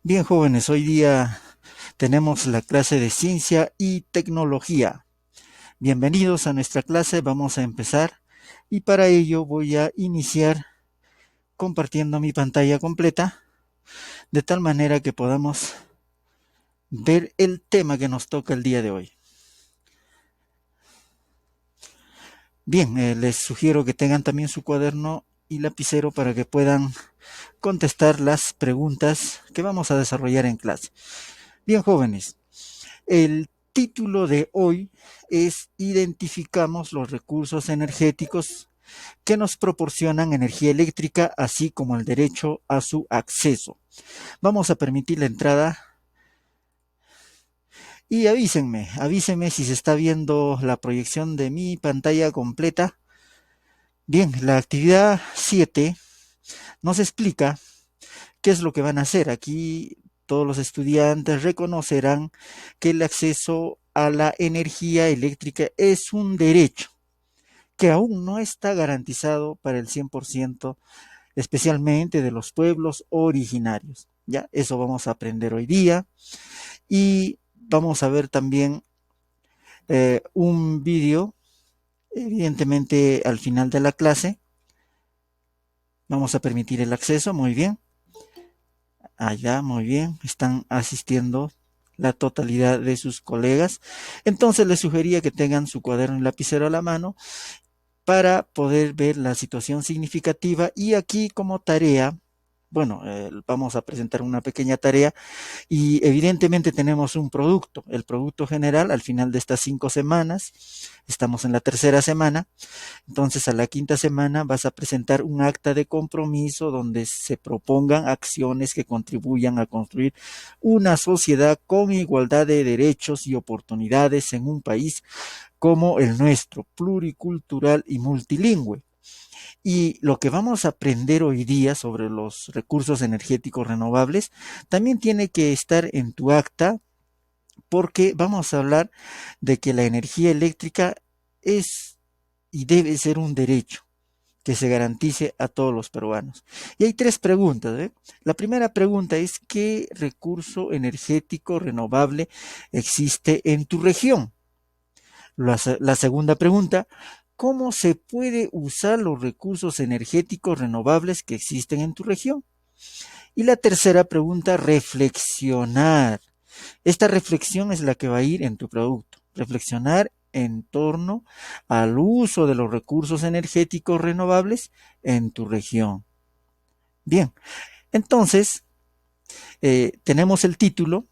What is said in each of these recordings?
Bien, jóvenes, hoy día tenemos la clase de ciencia y tecnología. Bienvenidos a nuestra clase, vamos a empezar y para ello voy a iniciar compartiendo mi pantalla completa de tal manera que podamos ver el tema que nos toca el día de hoy. Bien, les sugiero que tengan también su cuaderno y lapicero para que puedan contestar las preguntas que vamos a desarrollar en clase. Bien, jóvenes, el título de hoy es Identificamos los recursos energéticos que nos proporcionan energía eléctrica, así como el derecho a su acceso. Vamos a permitir la entrada y avísenme si se está viendo la proyección de mi pantalla completa. Bien, la actividad 7 nos explica qué es lo que van a hacer. Aquí todos los estudiantes reconocerán que el acceso a la energía eléctrica es un derecho que aún no está garantizado para el 100%, especialmente de los pueblos originarios. Ya, eso vamos a aprender hoy día y vamos a ver también un vídeo, evidentemente al final de la clase. Vamos a permitir el acceso, muy bien. Allá, muy bien, están asistiendo la totalidad de sus colegas. Entonces les sugería que tengan su cuaderno y lapicero a la mano para poder ver la situación significativa y aquí como tarea, bueno, vamos a presentar una pequeña tarea y evidentemente tenemos un producto, el producto general al final de estas 5 semanas, estamos en la tercera semana, entonces a la quinta semana vas a presentar un acta de compromiso donde se propongan acciones que contribuyan a construir una sociedad con igualdad de derechos y oportunidades en un país como el nuestro, pluricultural y multilingüe. Y lo que vamos a aprender hoy día sobre los recursos energéticos renovables también tiene que estar en tu acta porque vamos a hablar de que la energía eléctrica es y debe ser un derecho que se garantice a todos los peruanos. Y hay tres preguntas. ¿Eh? La primera pregunta es, ¿qué recurso energético renovable existe en tu región? La segunda pregunta, ¿cómo se puede usar los recursos energéticos renovables que existen en tu región? Y la tercera pregunta, reflexionar. Esta reflexión es la que va a ir en tu producto. Reflexionar en torno al uso de los recursos energéticos renovables en tu región. Bien, entonces tenemos el título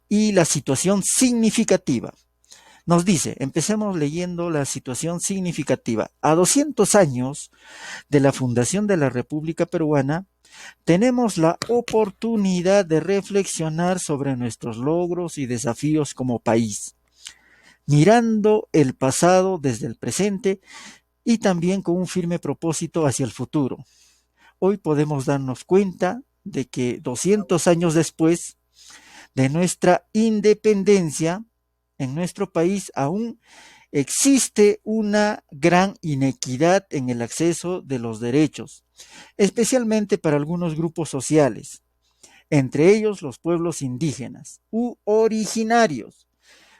y la situación significativa. Nos dice, empecemos leyendo la situación significativa. A 200 años de la fundación de la República Peruana, tenemos la oportunidad de reflexionar sobre nuestros logros y desafíos como país, mirando el pasado desde el presente y también con un firme propósito hacia el futuro. Hoy podemos darnos cuenta de que 200 años después de nuestra independencia, en nuestro país aún existe una gran inequidad en el acceso de los derechos, especialmente para algunos grupos sociales, entre ellos los pueblos indígenas u originarios.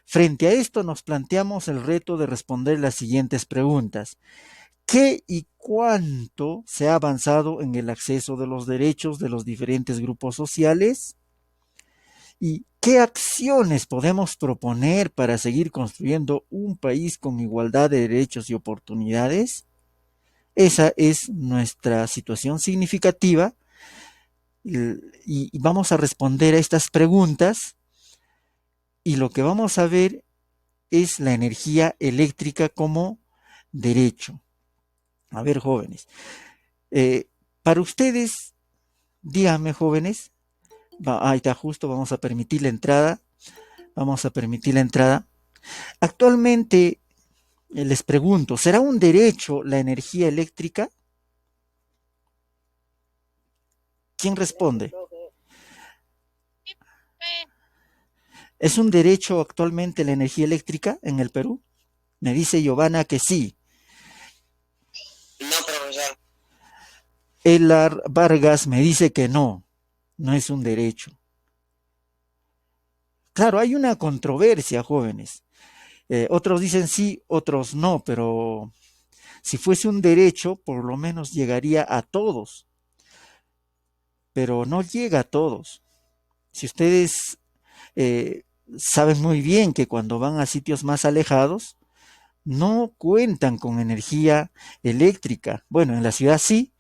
Frente a esto nos planteamos el reto de responder las siguientes preguntas. ¿Qué y cuánto se ha avanzado en el acceso de los derechos de los diferentes grupos sociales? ¿Y qué acciones podemos proponer para seguir construyendo un país con igualdad de derechos y oportunidades? Esa es nuestra situación significativa y vamos a responder a estas preguntas y lo que vamos a ver es la energía eléctrica como derecho. A ver, jóvenes, eh, para ustedes, díganme, jóvenes, ahí está justo, vamos a permitir la entrada, vamos a permitir la entrada. Actualmente les pregunto, ¿será un derecho la energía eléctrica? ¿Quién responde? ¿Es un derecho actualmente la energía eléctrica en el Perú? Me dice Giovanna que sí. No, profesor. Elar Vargas me dice que no, no es un derecho. Claro, hay una controversia, jóvenes. Otros dicen sí, otros no, pero si fuese un derecho, por lo menos llegaría a todos, pero no llega a todos. Si ustedes eh, saben muy bien que cuando van a sitios más alejados, no cuentan con energía eléctrica. Bueno, en la ciudad sí,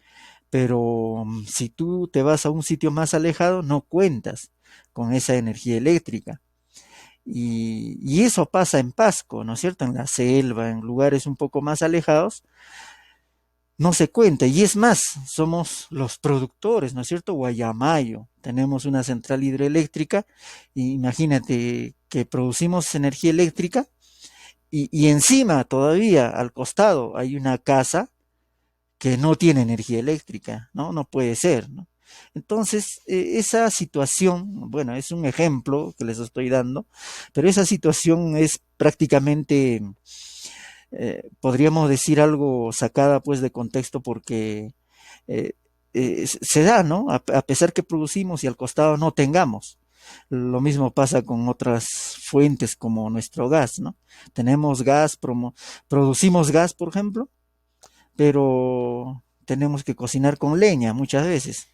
pero si tú te vas a un sitio más alejado, no cuentas con esa energía eléctrica. Y eso pasa en Pasco, ¿no es cierto? En la selva, en lugares un poco más alejados, no se cuenta. Y es más, somos los productores, ¿no es cierto? Guayamayo, tenemos una central hidroeléctrica, y imagínate que producimos energía eléctrica y encima todavía al costado hay una casa que no tiene energía eléctrica, ¿no? No puede ser, ¿no? Entonces, esa situación, bueno, es un ejemplo que les estoy dando, pero esa situación es prácticamente, podríamos decir algo sacada pues de contexto porque eh, se da, ¿no? A pesar que producimos y al costado no tengamos. Lo mismo pasa con otras fuentes como nuestro gas, ¿no? Tenemos gas, producimos gas, por ejemplo, pero tenemos que cocinar con leña muchas veces.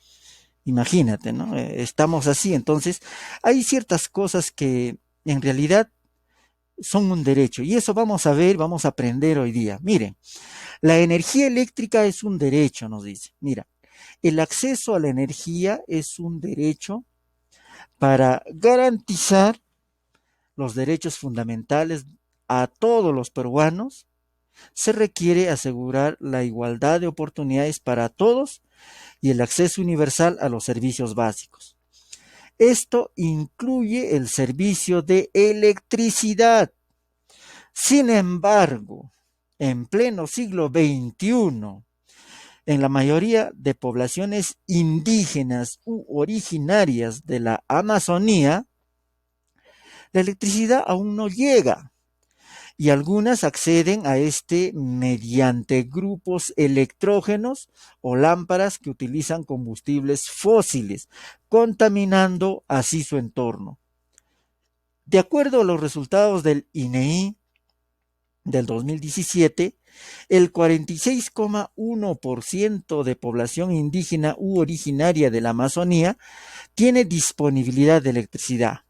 Imagínate, ¿no? Estamos así, entonces hay ciertas cosas que en realidad son un derecho y eso vamos a ver, vamos a aprender hoy día. Miren, la energía eléctrica es un derecho, nos dice. Mira, el acceso a la energía es un derecho para garantizar los derechos fundamentales a todos los peruanos. Se requiere asegurar la igualdad de oportunidades para todos y el acceso universal a los servicios básicos. Esto incluye el servicio de electricidad. Sin embargo, en pleno siglo XXI, en la mayoría de poblaciones indígenas u originarias de la Amazonía, la electricidad aún no llega y algunas acceden a este mediante grupos electrógenos o lámparas que utilizan combustibles fósiles, contaminando así su entorno. De acuerdo a los resultados del INEI del 2017, el 46,1% de población indígena u originaria de la Amazonía tiene disponibilidad de electricidad.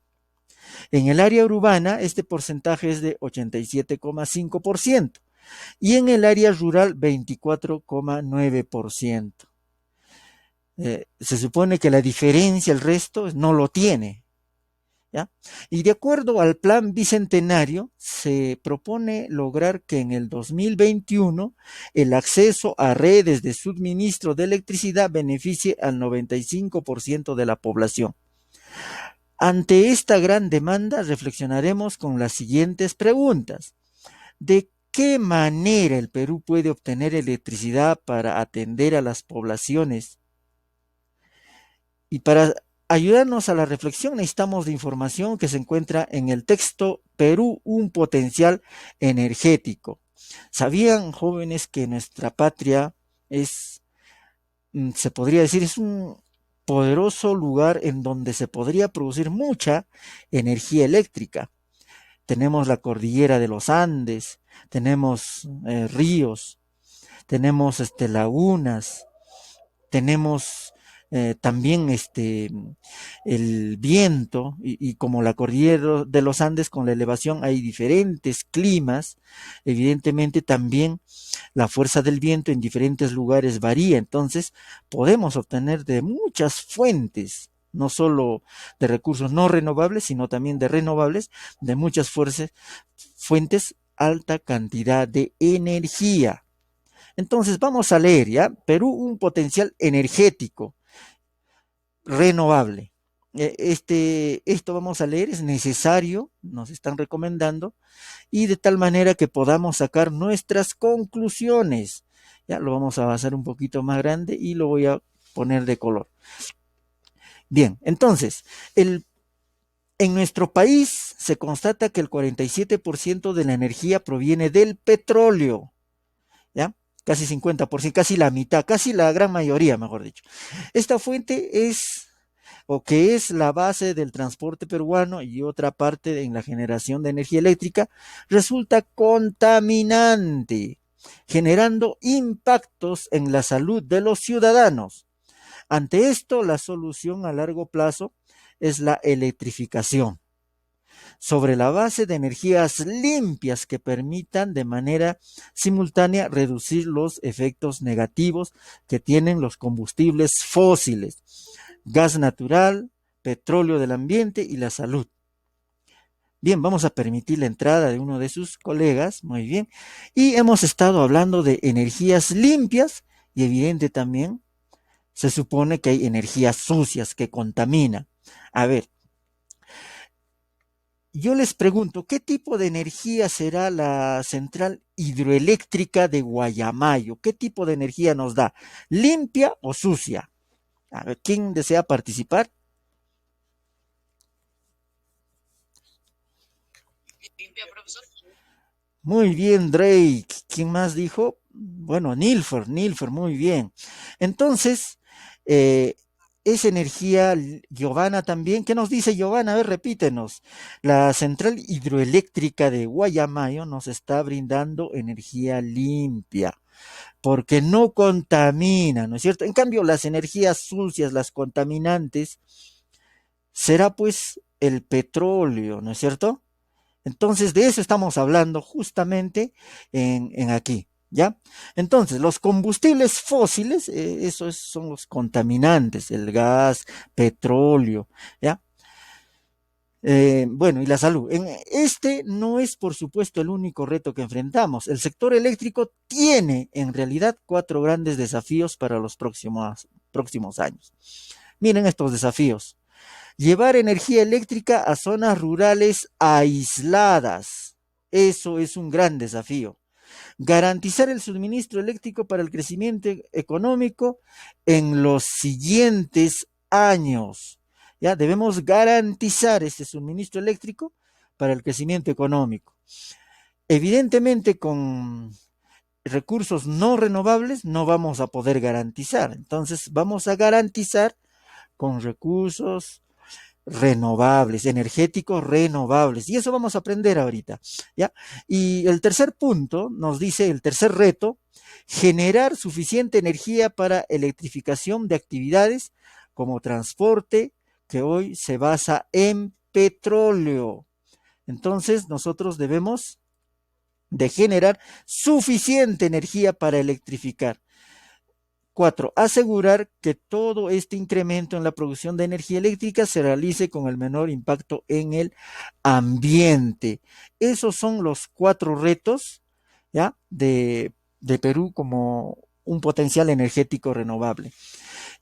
En el área urbana, este porcentaje es de 87,5% y en el área rural 24,9%. Se supone que la diferencia, el resto, no lo tiene. ¿Ya? Y de acuerdo al plan bicentenario, se propone lograr que en el 2021 el acceso a redes de suministro de electricidad beneficie al 95% de la población. Ante esta gran demanda, reflexionaremos con las siguientes preguntas. ¿De qué manera el Perú puede obtener electricidad para atender a las poblaciones? Y para ayudarnos a la reflexión necesitamos de información que se encuentra en el texto Perú, un potencial energético. ¿Sabían, jóvenes, que nuestra patria es, se podría decir, es un poderoso lugar en donde se podría producir mucha energía eléctrica? Tenemos la cordillera de los Andes, tenemos ríos, tenemos lagunas, tenemos también el viento y como la cordillera de los Andes con la elevación hay diferentes climas, evidentemente también la fuerza del viento en diferentes lugares varía, entonces podemos obtener de muchas fuentes, no solo de recursos no renovables, sino también de renovables, de muchas fuentes, alta cantidad de energía. Entonces vamos a leer, ¿ya? Perú, un potencial energético renovable. Esto vamos a leer, es necesario, nos están recomendando, y de tal manera que podamos sacar nuestras conclusiones. Ya lo vamos a hacer un poquito más grande y lo voy a poner de color. Bien, entonces, en nuestro país se constata que el 47% de la energía proviene del petróleo, ¿ya? Casi 50%, casi la mitad, casi la gran mayoría, mejor dicho. Esta fuente es o que es la base del transporte peruano y otra parte en la generación de energía eléctrica, resulta contaminante, generando impactos en la salud de los ciudadanos. Ante esto, la solución a largo plazo es la electrificación, sobre la base de energías limpias que permitan de manera simultánea reducir los efectos negativos que tienen los combustibles fósiles, gas natural, petróleo del ambiente y la salud. Bien, vamos a permitir la entrada de uno de sus colegas, muy bien, y hemos estado hablando de energías limpias y evidente también se supone que hay energías sucias que contaminan. A ver, yo les pregunto, ¿qué tipo de energía será la central hidroeléctrica de Guayamayo? ¿Qué tipo de energía nos da? ¿Limpia o sucia? A ver, ¿quién desea participar? Limpia, profesor. Muy bien, Drake. ¿Quién más dijo? Bueno, Nilfer, muy bien. Entonces, eh, esa energía, Giovanna también. ¿Qué nos dice Giovanna? A ver, repítenos. La central hidroeléctrica de Guayamayo nos está brindando energía limpia, porque no contamina, ¿no es cierto? En cambio, las energías sucias, las contaminantes, será pues el petróleo, ¿no es cierto? Entonces, de eso estamos hablando justamente en aquí, ¿ya? Entonces, los combustibles fósiles, son los contaminantes, el gas, petróleo, ¿ya? Bueno, y la salud. Este no es, por supuesto, el único reto que enfrentamos. El sector eléctrico tiene, en realidad, cuatro grandes desafíos para los próximos años. Miren estos desafíos. Llevar energía eléctrica a zonas rurales aisladas. Eso es un gran desafío. Garantizar el suministro eléctrico para el crecimiento económico en los siguientes años. Ya debemos garantizar este suministro eléctrico para el crecimiento económico. Evidentemente, con recursos no renovables no vamos a poder garantizar. Entonces, vamos a garantizar con recursos renovables, energéticos renovables. Y eso vamos a aprender ahorita, ¿ya? Y el tercer punto nos dice, el tercer reto, generar suficiente energía para electrificación de actividades como transporte, que hoy se basa en petróleo. Entonces, nosotros debemos de generar suficiente energía para electrificar. 4. Asegurar que todo este incremento en la producción de energía eléctrica se realice con el menor impacto en el ambiente. Esos son los cuatro retos, ¿ya? De Perú como un potencial energético renovable.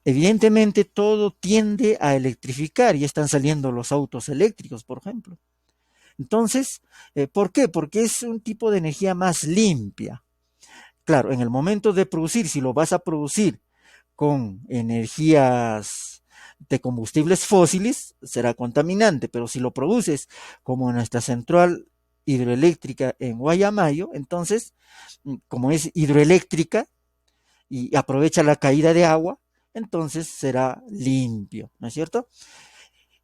Evidentemente todo tiende a electrificar y están saliendo los autos eléctricos, por ejemplo. Entonces, ¿por qué? Porque es un tipo de energía más limpia. Claro, en el momento de producir, si lo vas a producir con energías de combustibles fósiles, será contaminante, pero si lo produces como nuestra central hidroeléctrica en Guayamayo, entonces, como es hidroeléctrica y aprovecha la caída de agua, entonces será limpio, ¿no es cierto?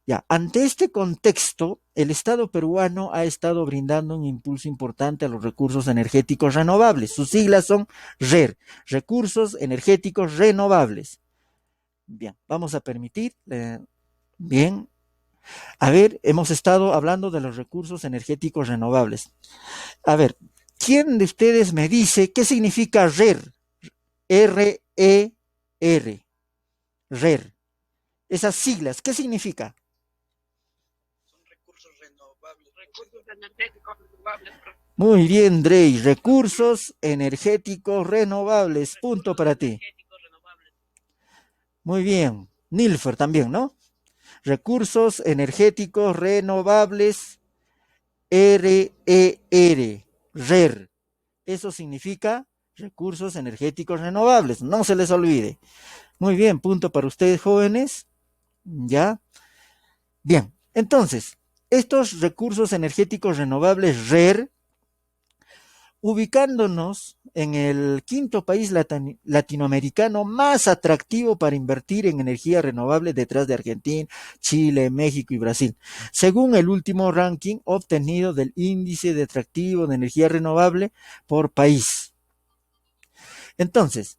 Ya, ante este contexto, el Estado peruano ha estado brindando un impulso importante a los recursos energéticos renovables. Sus siglas son RER, Recursos Energéticos Renovables. Bien, vamos a permitir, bien, a ver, hemos estado hablando de los recursos energéticos renovables. A ver, ¿quién de ustedes me dice qué significa RER? R-E-R, RER. Esas siglas, ¿qué significa? Son recursos renovables. Recursos energéticos renovables. Muy bien, Drey. Recursos energéticos renovables. Punto para ti. Muy bien. Nilfer también, ¿no? Recursos energéticos renovables. R-E-R. RER. Eso significa recursos energéticos renovables. No se les olvide. Muy bien. Punto para ustedes, jóvenes. ¿Ya? Bien. Entonces, estos recursos energéticos renovables RER, ubicándonos en el quinto país latinoamericano más atractivo para invertir en energía renovable detrás de Argentina, Chile, México y Brasil, según el último ranking obtenido del índice de atractivo de energía renovable por país. Entonces,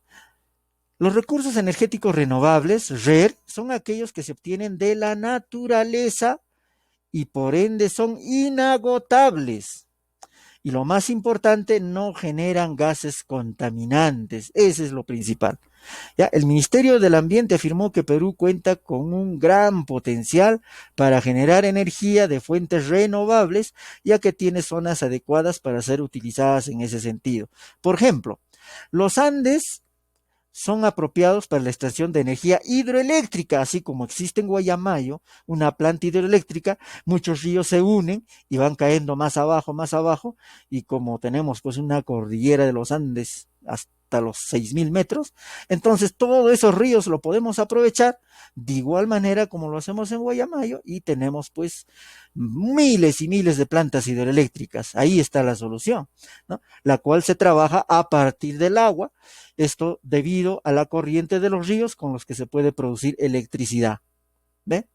los recursos energéticos renovables, RER, son aquellos que se obtienen de la naturaleza y por ende son inagotables. Y lo más importante, no generan gases contaminantes. Ese es lo principal. ¿Ya? El Ministerio del Ambiente afirmó que Perú cuenta con un gran potencial para generar energía de fuentes renovables, ya que tiene zonas adecuadas para ser utilizadas en ese sentido. Por ejemplo, los Andes son apropiados para la extracción de energía hidroeléctrica, así como existe en Guayamayo una planta hidroeléctrica, muchos ríos se unen y van cayendo más abajo, y como tenemos pues una cordillera de los Andes hasta los 6.000 metros, entonces todos esos ríos lo podemos aprovechar de igual manera como lo hacemos en Guayamayo y tenemos pues miles y miles de plantas hidroeléctricas. Ahí está la solución, ¿no? La cual se trabaja a partir del agua, esto debido a la corriente de los ríos con los que se puede producir electricidad. ¿Ve?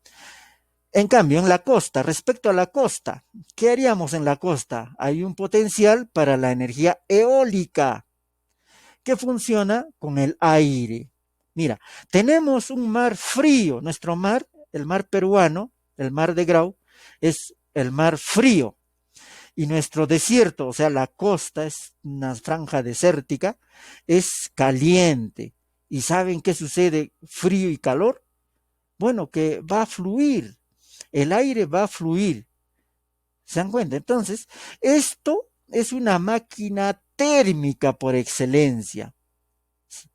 En cambio, en la costa, respecto a la costa, ¿qué haríamos en la costa? Hay un potencial para la energía eólica que funciona con el aire. Mira, tenemos un mar frío, nuestro mar, el mar peruano, el mar de Grau, es el mar frío. Y nuestro desierto, o sea, la costa es una franja desértica, es caliente. ¿Y saben qué sucede frío y calor? Bueno, que va a fluir, el aire va a fluir. ¿Se dan cuenta? Entonces, esto es una máquina térmica por excelencia,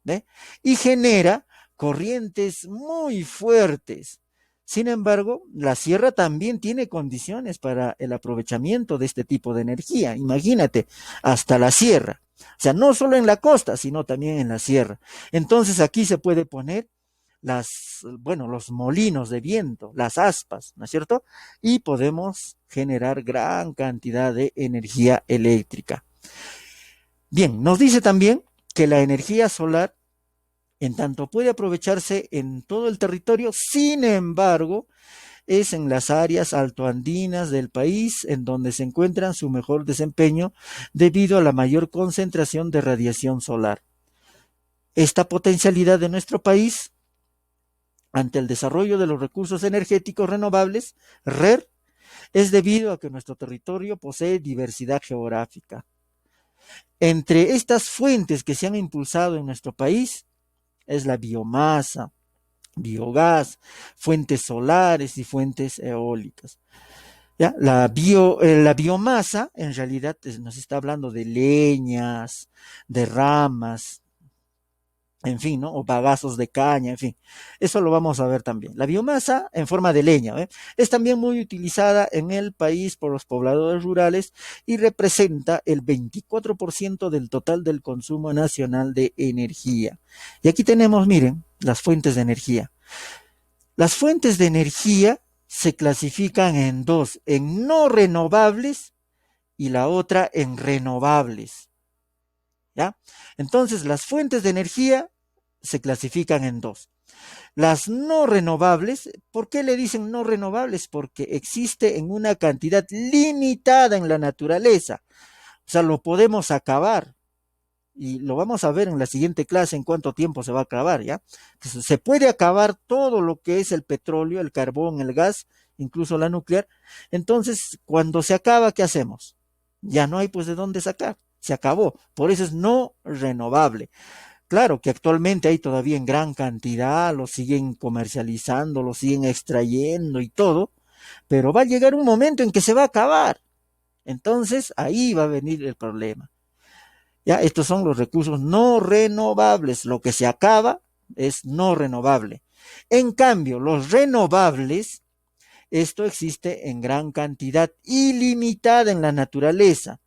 ¿ve? Y genera corrientes muy fuertes. Sin embargo, la sierra también tiene condiciones para el aprovechamiento de este tipo de energía. Imagínate, hasta la sierra. O sea, no solo en la costa, sino también en la sierra. Entonces aquí se puede poner los molinos de viento, las aspas, ¿no es cierto? Y podemos generar gran cantidad de energía eléctrica. Bien, nos dice también que la energía solar, en tanto puede aprovecharse en todo el territorio, sin embargo, es en las áreas altoandinas del país en donde se encuentran su mejor desempeño debido a la mayor concentración de radiación solar. Esta potencialidad de nuestro país ante el desarrollo de los recursos energéticos renovables, RER, es debido a que nuestro territorio posee diversidad geográfica. Entre estas fuentes que se han impulsado en nuestro país es la biomasa, biogás, fuentes solares y fuentes eólicas. ¿Ya? La biomasa en realidad nos está hablando de leñas, de ramas, en fin, ¿no? O bagazos de caña, en fin. Eso lo vamos a ver también. La biomasa en forma de leña, ¿eh? Es también muy utilizada en el país por los pobladores rurales y representa el 24% del total del consumo nacional de energía. Y aquí tenemos, miren, las fuentes de energía. Las fuentes de energía se clasifican en dos, en no renovables y la otra en renovables. ¿Ya? Entonces, las fuentes de energía se clasifican en dos. Las no renovables, ¿por qué le dicen no renovables? Porque existe en una cantidad limitada en la naturaleza. O sea, lo podemos acabar. Y lo vamos a ver en la siguiente clase en cuánto tiempo se va a acabar, ¿ya? Entonces, se puede acabar todo lo que es el petróleo, el carbón, el gas, incluso la nuclear. Entonces, cuando se acaba, ¿qué hacemos? Ya no hay pues de dónde sacar. Se acabó. Por eso es no renovable. Claro que actualmente hay todavía en gran cantidad, lo siguen comercializando, lo siguen extrayendo y todo, pero va a llegar un momento en que se va a acabar. Entonces ahí va a venir el problema. Ya, estos son los recursos no renovables. Lo que se acaba es no renovable. En cambio, los renovables, esto existe en gran cantidad, ilimitada en la naturaleza,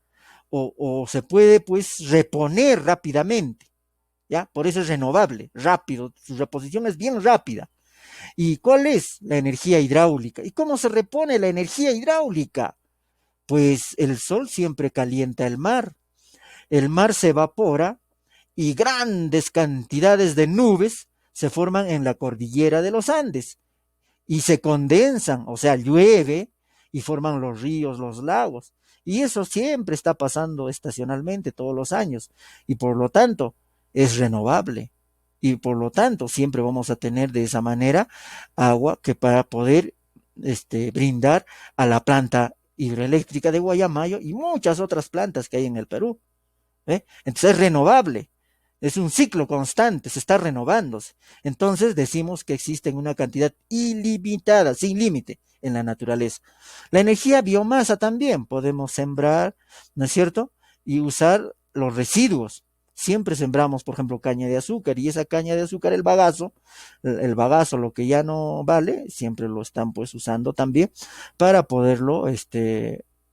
o se puede pues reponer rápidamente. ¿Ya? Por eso es renovable, rápido, su reposición es bien rápida. ¿Y cuál es la energía hidráulica? ¿Y cómo se repone la energía hidráulica? Pues el sol siempre calienta el mar. el mar se evapora y grandes cantidades de nubes se forman en la cordillera de los Andes y se condensan, o sea, llueve y forman los ríos, los lagos. Y eso siempre está pasando estacionalmente todos los años y por lo tanto es renovable. Y por lo tanto siempre vamos a tener de esa manera agua que para poder brindar a la planta hidroeléctrica de Guayamayo y muchas otras plantas que hay en el Perú. ¿Eh? Entonces es renovable, es un ciclo constante, se está renovándose. Entonces decimos que existen una cantidad ilimitada, sin límite en la naturaleza. La energía biomasa también podemos sembrar, ¿no es cierto? Y usar los residuos. Siempre sembramos, por ejemplo, caña de azúcar y esa caña de azúcar, el bagazo, lo que ya no vale, siempre lo están pues usando también para poderlo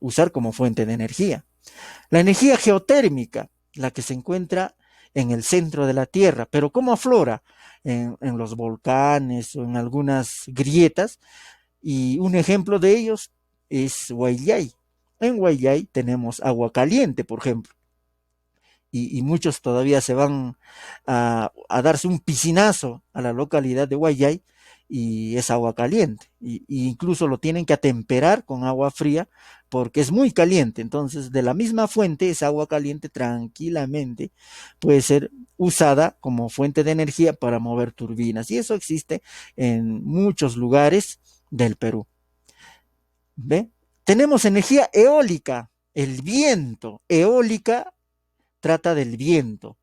usar como fuente de energía. La energía geotérmica, la que se encuentra en el centro de la Tierra, pero ¿cómo aflora? En los volcanes o en algunas grietas, y un ejemplo de ellos es Huayllay. En Huayllay tenemos agua caliente, por ejemplo, y muchos todavía se van a darse un piscinazo a la localidad de Guayay y es agua caliente. Y incluso lo tienen que atemperar con agua fría porque es muy caliente. Entonces, de la misma fuente, esa agua caliente tranquilamente puede ser usada como fuente de energía para mover turbinas. Y eso existe en muchos lugares del Perú. ¿Ve? Tenemos energía eólica, el viento. Eólica trata del viento.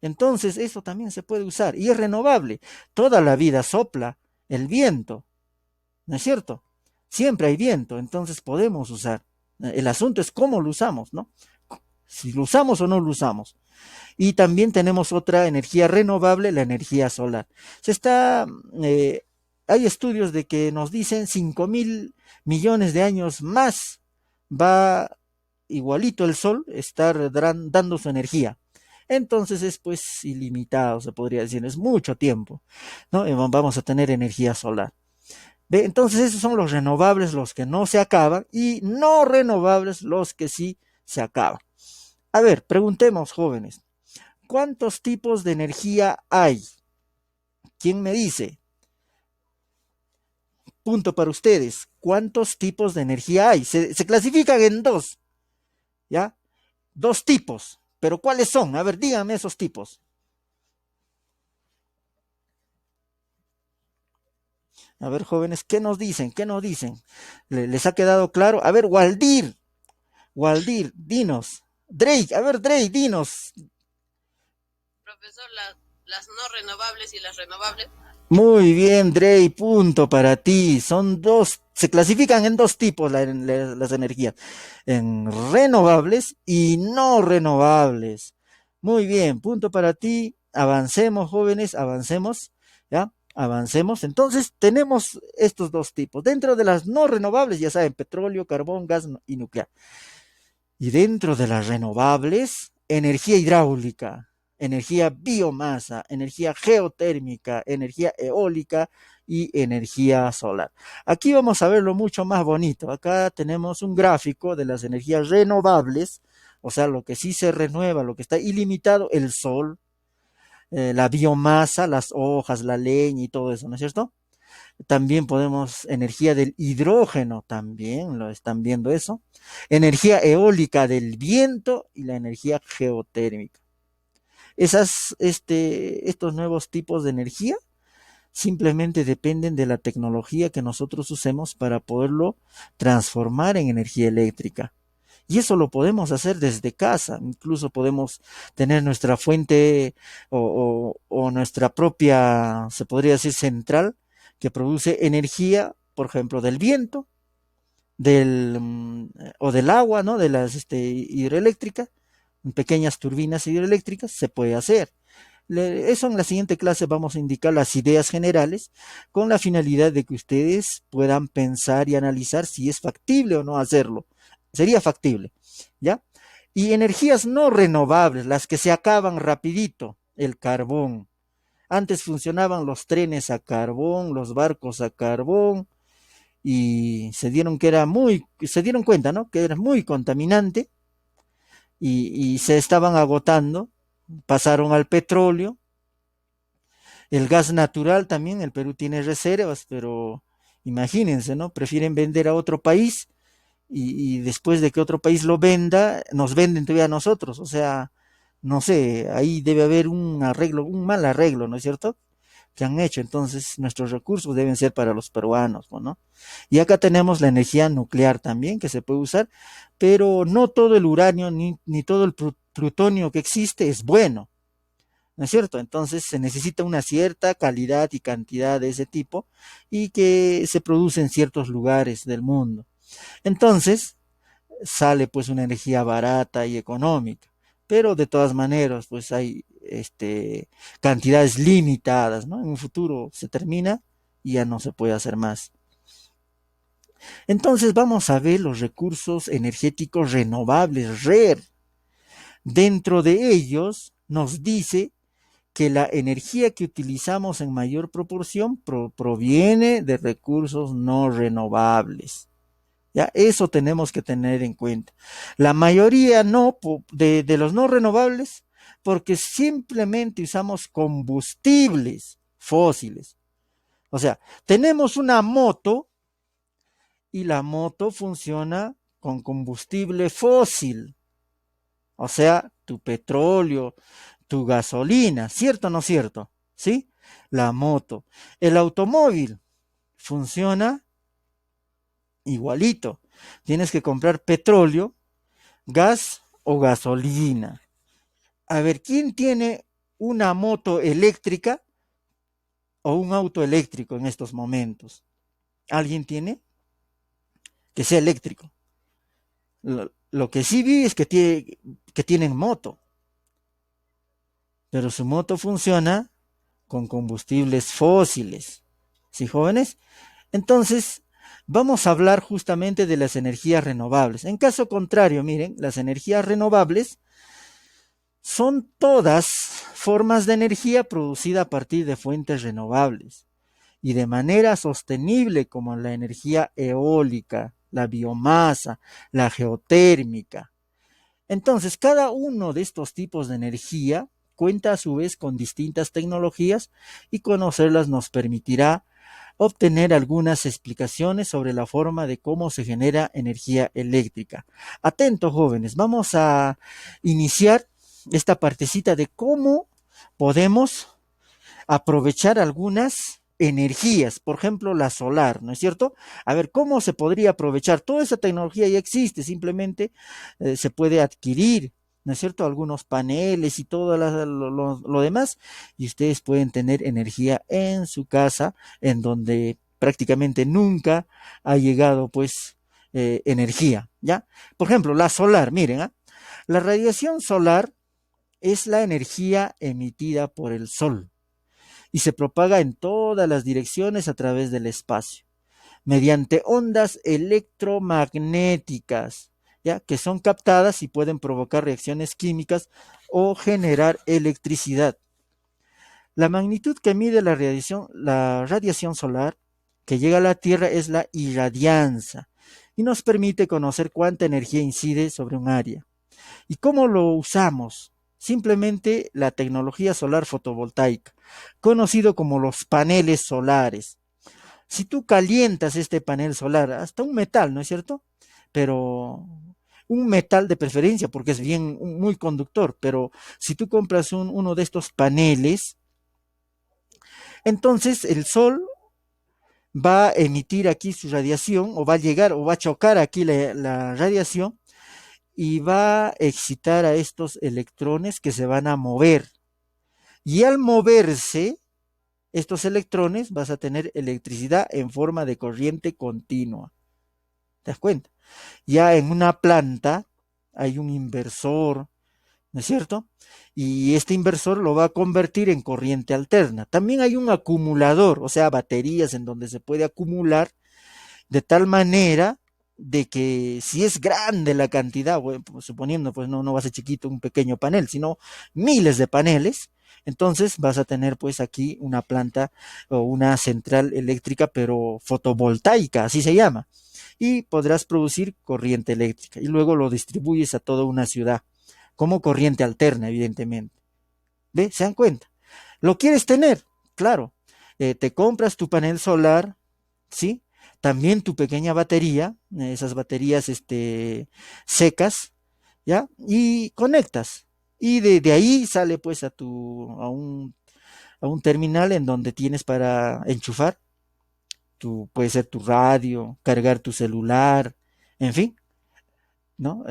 Entonces eso también se puede usar y es renovable. Toda la vida sopla el viento, ¿no es cierto? Siempre hay viento, entonces podemos usar. El asunto es cómo lo usamos, ¿no? Si lo usamos o no lo usamos. Y también tenemos otra energía renovable, la energía solar. Se está, hay estudios de que nos dicen 5.000 millones de años más va igualito el Sol estar dando su energía. Entonces es pues ilimitado, se podría decir, es mucho tiempo, ¿no? Vamos a tener energía solar. ¿Ve? Entonces esos son los renovables, los que no se acaban, y no renovables, los que sí se acaban. A ver, preguntemos, jóvenes, ¿cuántos tipos de energía hay? ¿Quién me dice? Punto para ustedes. ¿Cuántos tipos de energía hay? Se clasifican en dos, ¿ya? Dos tipos. ¿Pero cuáles son? A ver, díganme esos tipos. A ver, jóvenes, ¿qué nos dicen? ¿Qué nos dicen? ¿Les ha quedado claro? A ver, Waldir, dinos. Drake, a ver, Drake, dinos. Profesor, las no renovables y las renovables. Muy bien, Drake, punto para ti. Son dos, se clasifican en dos tipos las energías, en renovables y no renovables. Muy bien, punto para ti. Avancemos, jóvenes, avancemos, ¿ya? Avancemos. Entonces, tenemos estos dos tipos. Dentro de las no renovables, ya saben, petróleo, carbón, gas y nuclear. Y dentro de las renovables, energía hidráulica, energía biomasa, energía geotérmica, energía eólica y energía solar. Aquí vamos a verlo mucho más bonito. Acá tenemos un gráfico de las energías renovables, o sea, lo que sí se renueva, lo que está ilimitado, el sol, la biomasa, las hojas, la leña y todo eso, ¿no es cierto? También podemos energía del hidrógeno, también lo están viendo eso. Energía eólica del viento y la energía geotérmica. Estos nuevos tipos de energía simplemente dependen de la tecnología que nosotros usemos para poderlo transformar en energía eléctrica. Y eso lo podemos hacer desde casa. Incluso podemos tener nuestra fuente o nuestra propia, se podría decir, central que produce energía, por ejemplo, del viento, o del agua, ¿no? De las hidroeléctricas, pequeñas turbinas hidroeléctricas, se puede hacer. Eso en la siguiente clase vamos a indicar las ideas generales con la finalidad de que ustedes puedan pensar y analizar si es factible o no hacerlo. Sería factible, ¿ya? Y energías no renovables, las que se acaban rapidito, el carbón. Antes funcionaban los trenes a carbón, los barcos a carbón, y se dieron cuenta, ¿no? Que era muy contaminante, y se estaban agotando, pasaron al petróleo, el gas natural también, el Perú tiene reservas, pero imagínense, ¿no? Prefieren vender a otro país y después de que otro país lo venda, nos venden todavía a nosotros. O sea, no sé, ahí debe haber un arreglo, un mal arreglo, ¿no es cierto? Que han hecho. Entonces, nuestros recursos deben ser para los peruanos, ¿no? Y acá tenemos la energía nuclear también que se puede usar, pero no todo el uranio ni todo el plutonio que existe es bueno. ¿No es cierto? Entonces se necesita una cierta calidad y cantidad de ese tipo y que se produce en ciertos lugares del mundo. Entonces sale pues una energía barata y económica, pero de todas maneras pues hay cantidades limitadas, ¿no? En un futuro se termina y ya no se puede hacer más. Entonces vamos a ver los recursos energéticos renovables, RER. Dentro de ellos nos dice que la energía que utilizamos en mayor proporción proviene de recursos no renovables. ¿Ya? Eso tenemos que tener en cuenta. La mayoría no, de los no renovables, porque simplemente usamos combustibles fósiles. O sea, tenemos una moto y la moto funciona con combustible fósil. O sea, tu petróleo, tu gasolina, ¿cierto o no cierto? ¿Sí? La moto. El automóvil funciona igualito. Tienes que comprar petróleo, gas o gasolina. A ver, ¿quién tiene una moto eléctrica o un auto eléctrico en estos momentos? ¿Alguien tiene? Que sea eléctrico. Lo que sí vi es que tienen moto, pero su moto funciona con combustibles fósiles. ¿Sí, jóvenes? Entonces, vamos a hablar justamente de las energías renovables. En caso contrario, miren, las energías renovables son todas formas de energía producida a partir de fuentes renovables y de manera sostenible como la energía eólica, la biomasa, la geotérmica. Entonces, cada uno de estos tipos de energía cuenta a su vez con distintas tecnologías y conocerlas nos permitirá obtener algunas explicaciones sobre la forma de cómo se genera energía eléctrica. Atentos, jóvenes, vamos a iniciar esta partecita de cómo podemos aprovechar algunas energías, por ejemplo, la solar, ¿no es cierto? A ver, ¿cómo se podría aprovechar? Toda esa tecnología ya existe, simplemente se puede adquirir, ¿no es cierto? Algunos paneles y todo lo demás, y ustedes pueden tener energía en su casa, en donde prácticamente nunca ha llegado, pues, energía, ¿ya? Por ejemplo, la solar, miren, ¿ah? La radiación solar es la energía emitida por el sol y se propaga en todas las direcciones a través del espacio, mediante ondas electromagnéticas, ¿ya? Que son captadas y pueden provocar reacciones químicas o generar electricidad. La magnitud que mide la radiación solar que llega a la Tierra es la irradianza y nos permite conocer cuánta energía incide sobre un área. ¿Y cómo lo usamos? Simplemente la tecnología solar fotovoltaica, conocido como los paneles solares. Si tú calientas este panel solar, hasta un metal, ¿no es cierto? Pero un metal de preferencia, porque es bien muy conductor, pero si tú compras uno de estos paneles, entonces el sol va a emitir aquí su radiación, o va a llegar, o va a chocar aquí la radiación, y va a excitar a estos electrones que se van a mover. Y al moverse, estos electrones vas a tener electricidad en forma de corriente continua. ¿Te das cuenta? Ya en una planta hay un inversor, ¿no es cierto? Y este inversor lo va a convertir en corriente alterna. También hay un acumulador, o sea, baterías en donde se puede acumular de tal manera de que si es grande la cantidad, bueno, pues, suponiendo, pues no va a ser chiquito un pequeño panel, sino miles de paneles, entonces vas a tener pues aquí una planta o una central eléctrica, pero fotovoltaica, así se llama, y podrás producir corriente eléctrica y luego lo distribuyes a toda una ciudad. como corriente alterna, evidentemente. ¿Ve? ¿Se dan cuenta? ¿Lo quieres tener? Claro. Te compras tu panel solar, ¿sí? También tu pequeña batería, esas baterías secas, ¿ya? Y conectas. Y de ahí sale pues a un terminal en donde tienes para enchufar, puede ser tu radio, cargar tu celular, en fin, ¿no?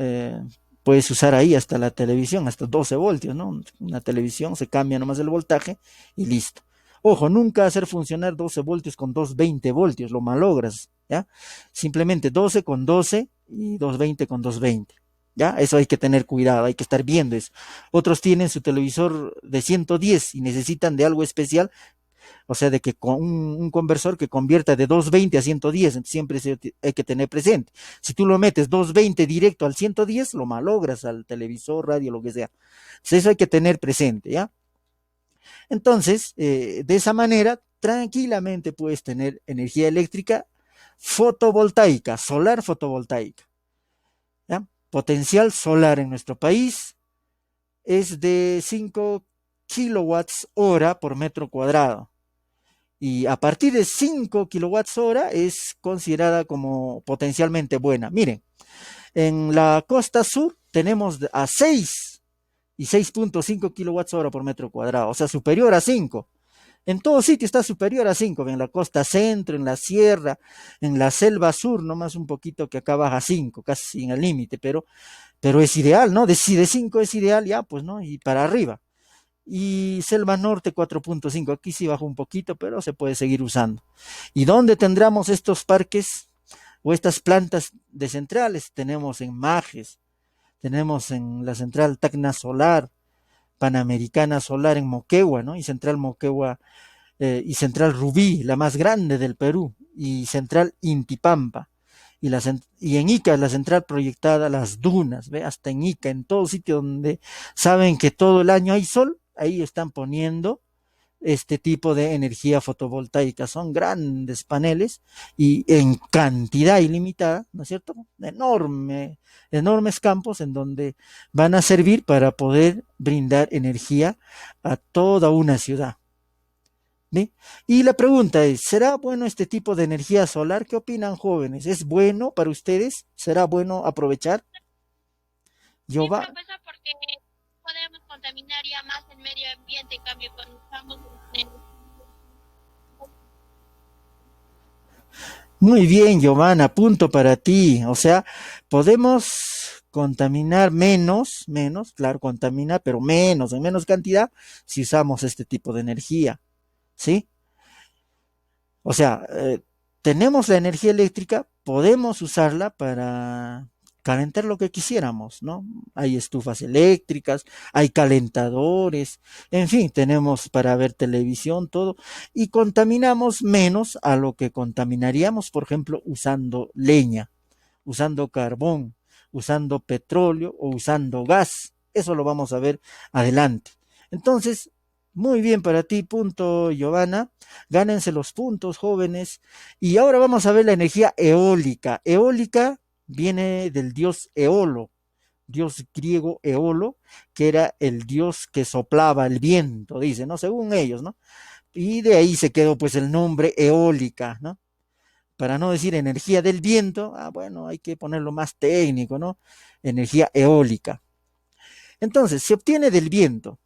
Puedes usar ahí hasta la televisión, hasta 12 voltios, ¿no? Una televisión se cambia nomás el voltaje y listo. Ojo, nunca hacer funcionar 12 voltios con 220 voltios, lo malogras, ¿ya? Simplemente 12 con 12 y 220 con 220. ¿Ya? Eso hay que tener cuidado, hay que estar viendo eso. Otros tienen su televisor de 110 y necesitan de algo especial, o sea, de que con un conversor que convierta de 220 a 110, siempre hay que tener presente. Si tú lo metes 220 directo al 110, lo malogras al televisor, radio, lo que sea. Entonces, eso hay que tener presente, ¿ya? Entonces, de esa manera, tranquilamente puedes tener energía eléctrica fotovoltaica, solar fotovoltaica, ¿ya? Potencial solar en nuestro país es de 5 kilowatts hora por metro cuadrado. Y a partir de 5 kilowatts hora es considerada como potencialmente buena. Miren, en la costa sur tenemos a 6 y 6.5 kilowatts hora por metro cuadrado, o sea, superior a 5. En todo sitio está superior a 5, en la costa centro, en la sierra, en la selva sur, nomás un poquito que acá baja a 5, casi en el límite, pero es ideal, ¿no? Si de 5 es ideal, ya, pues, ¿no? Y para arriba. Y Selva Norte 4.5, aquí sí bajó un poquito, pero se puede seguir usando. ¿Y dónde tendremos estos parques o estas plantas de centrales? Tenemos en Majes, tenemos en la central Tacna Solar, Panamericana Solar en Moquegua, ¿no? Y Central Moquegua y Central Rubí, la más grande del Perú, y Central Intipampa. Y en Ica, la central proyectada, las dunas, ¿ve? Hasta en Ica, en todo sitio donde saben que todo el año hay sol, ahí están poniendo este tipo de energía fotovoltaica. Son grandes paneles y en cantidad ilimitada, ¿no es cierto? Enormes campos en donde van a servir para poder brindar energía a toda una ciudad. ¿Sí? Y la pregunta es, ¿será bueno este tipo de energía solar? ¿Qué opinan, jóvenes? ¿Es bueno para ustedes? ¿Será bueno aprovechar? Sí, Yo va, profesor, porque podemos contaminar ya más el medio ambiente, en cambio, cuando usamos Muy bien, Giovanna, punto para ti. O sea, podemos contaminar menos, claro, contamina, pero menos, en menos cantidad, si usamos este tipo de energía, ¿sí? O sea, tenemos la energía eléctrica, podemos usarla para calentar lo que quisiéramos, ¿no? Hay estufas eléctricas, hay calentadores, en fin, tenemos para ver televisión, todo, y contaminamos menos a lo que contaminaríamos, por ejemplo, usando leña, usando carbón, usando petróleo o usando gas. Eso lo vamos a ver adelante. Entonces, muy bien para ti, punto, Giovanna. Gánense los puntos, jóvenes. Y ahora vamos a ver la energía eólica. Eólica viene del dios Eolo, dios griego Eolo, que era el dios que soplaba el viento, dice, ¿no? Según ellos, ¿no? Y de ahí se quedó pues el nombre eólica, ¿no? Para no decir energía del viento, bueno, hay que ponerlo más técnico, ¿no? Energía eólica. Entonces, se obtiene del viento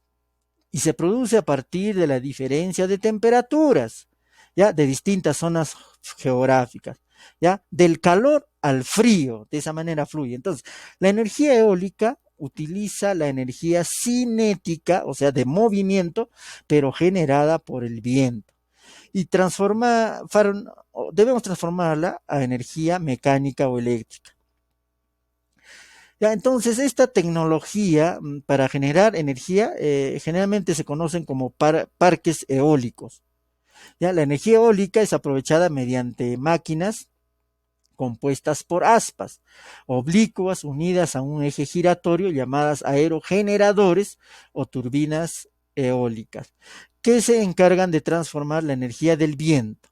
y se produce a partir de la diferencia de temperaturas, ¿ya? De distintas zonas geográficas, ¿ya? Del calor al frío, de esa manera fluye. entonces, la energía eólica utiliza la energía cinética, o sea, de movimiento, pero generada por el viento y debemos transformarla a energía mecánica o eléctrica. Ya, entonces, esta tecnología para generar energía generalmente se conocen como parques eólicos. Ya, la energía eólica es aprovechada mediante máquinas compuestas por aspas oblicuas unidas a un eje giratorio llamadas aerogeneradores o turbinas eólicas, que se encargan de transformar la energía del viento.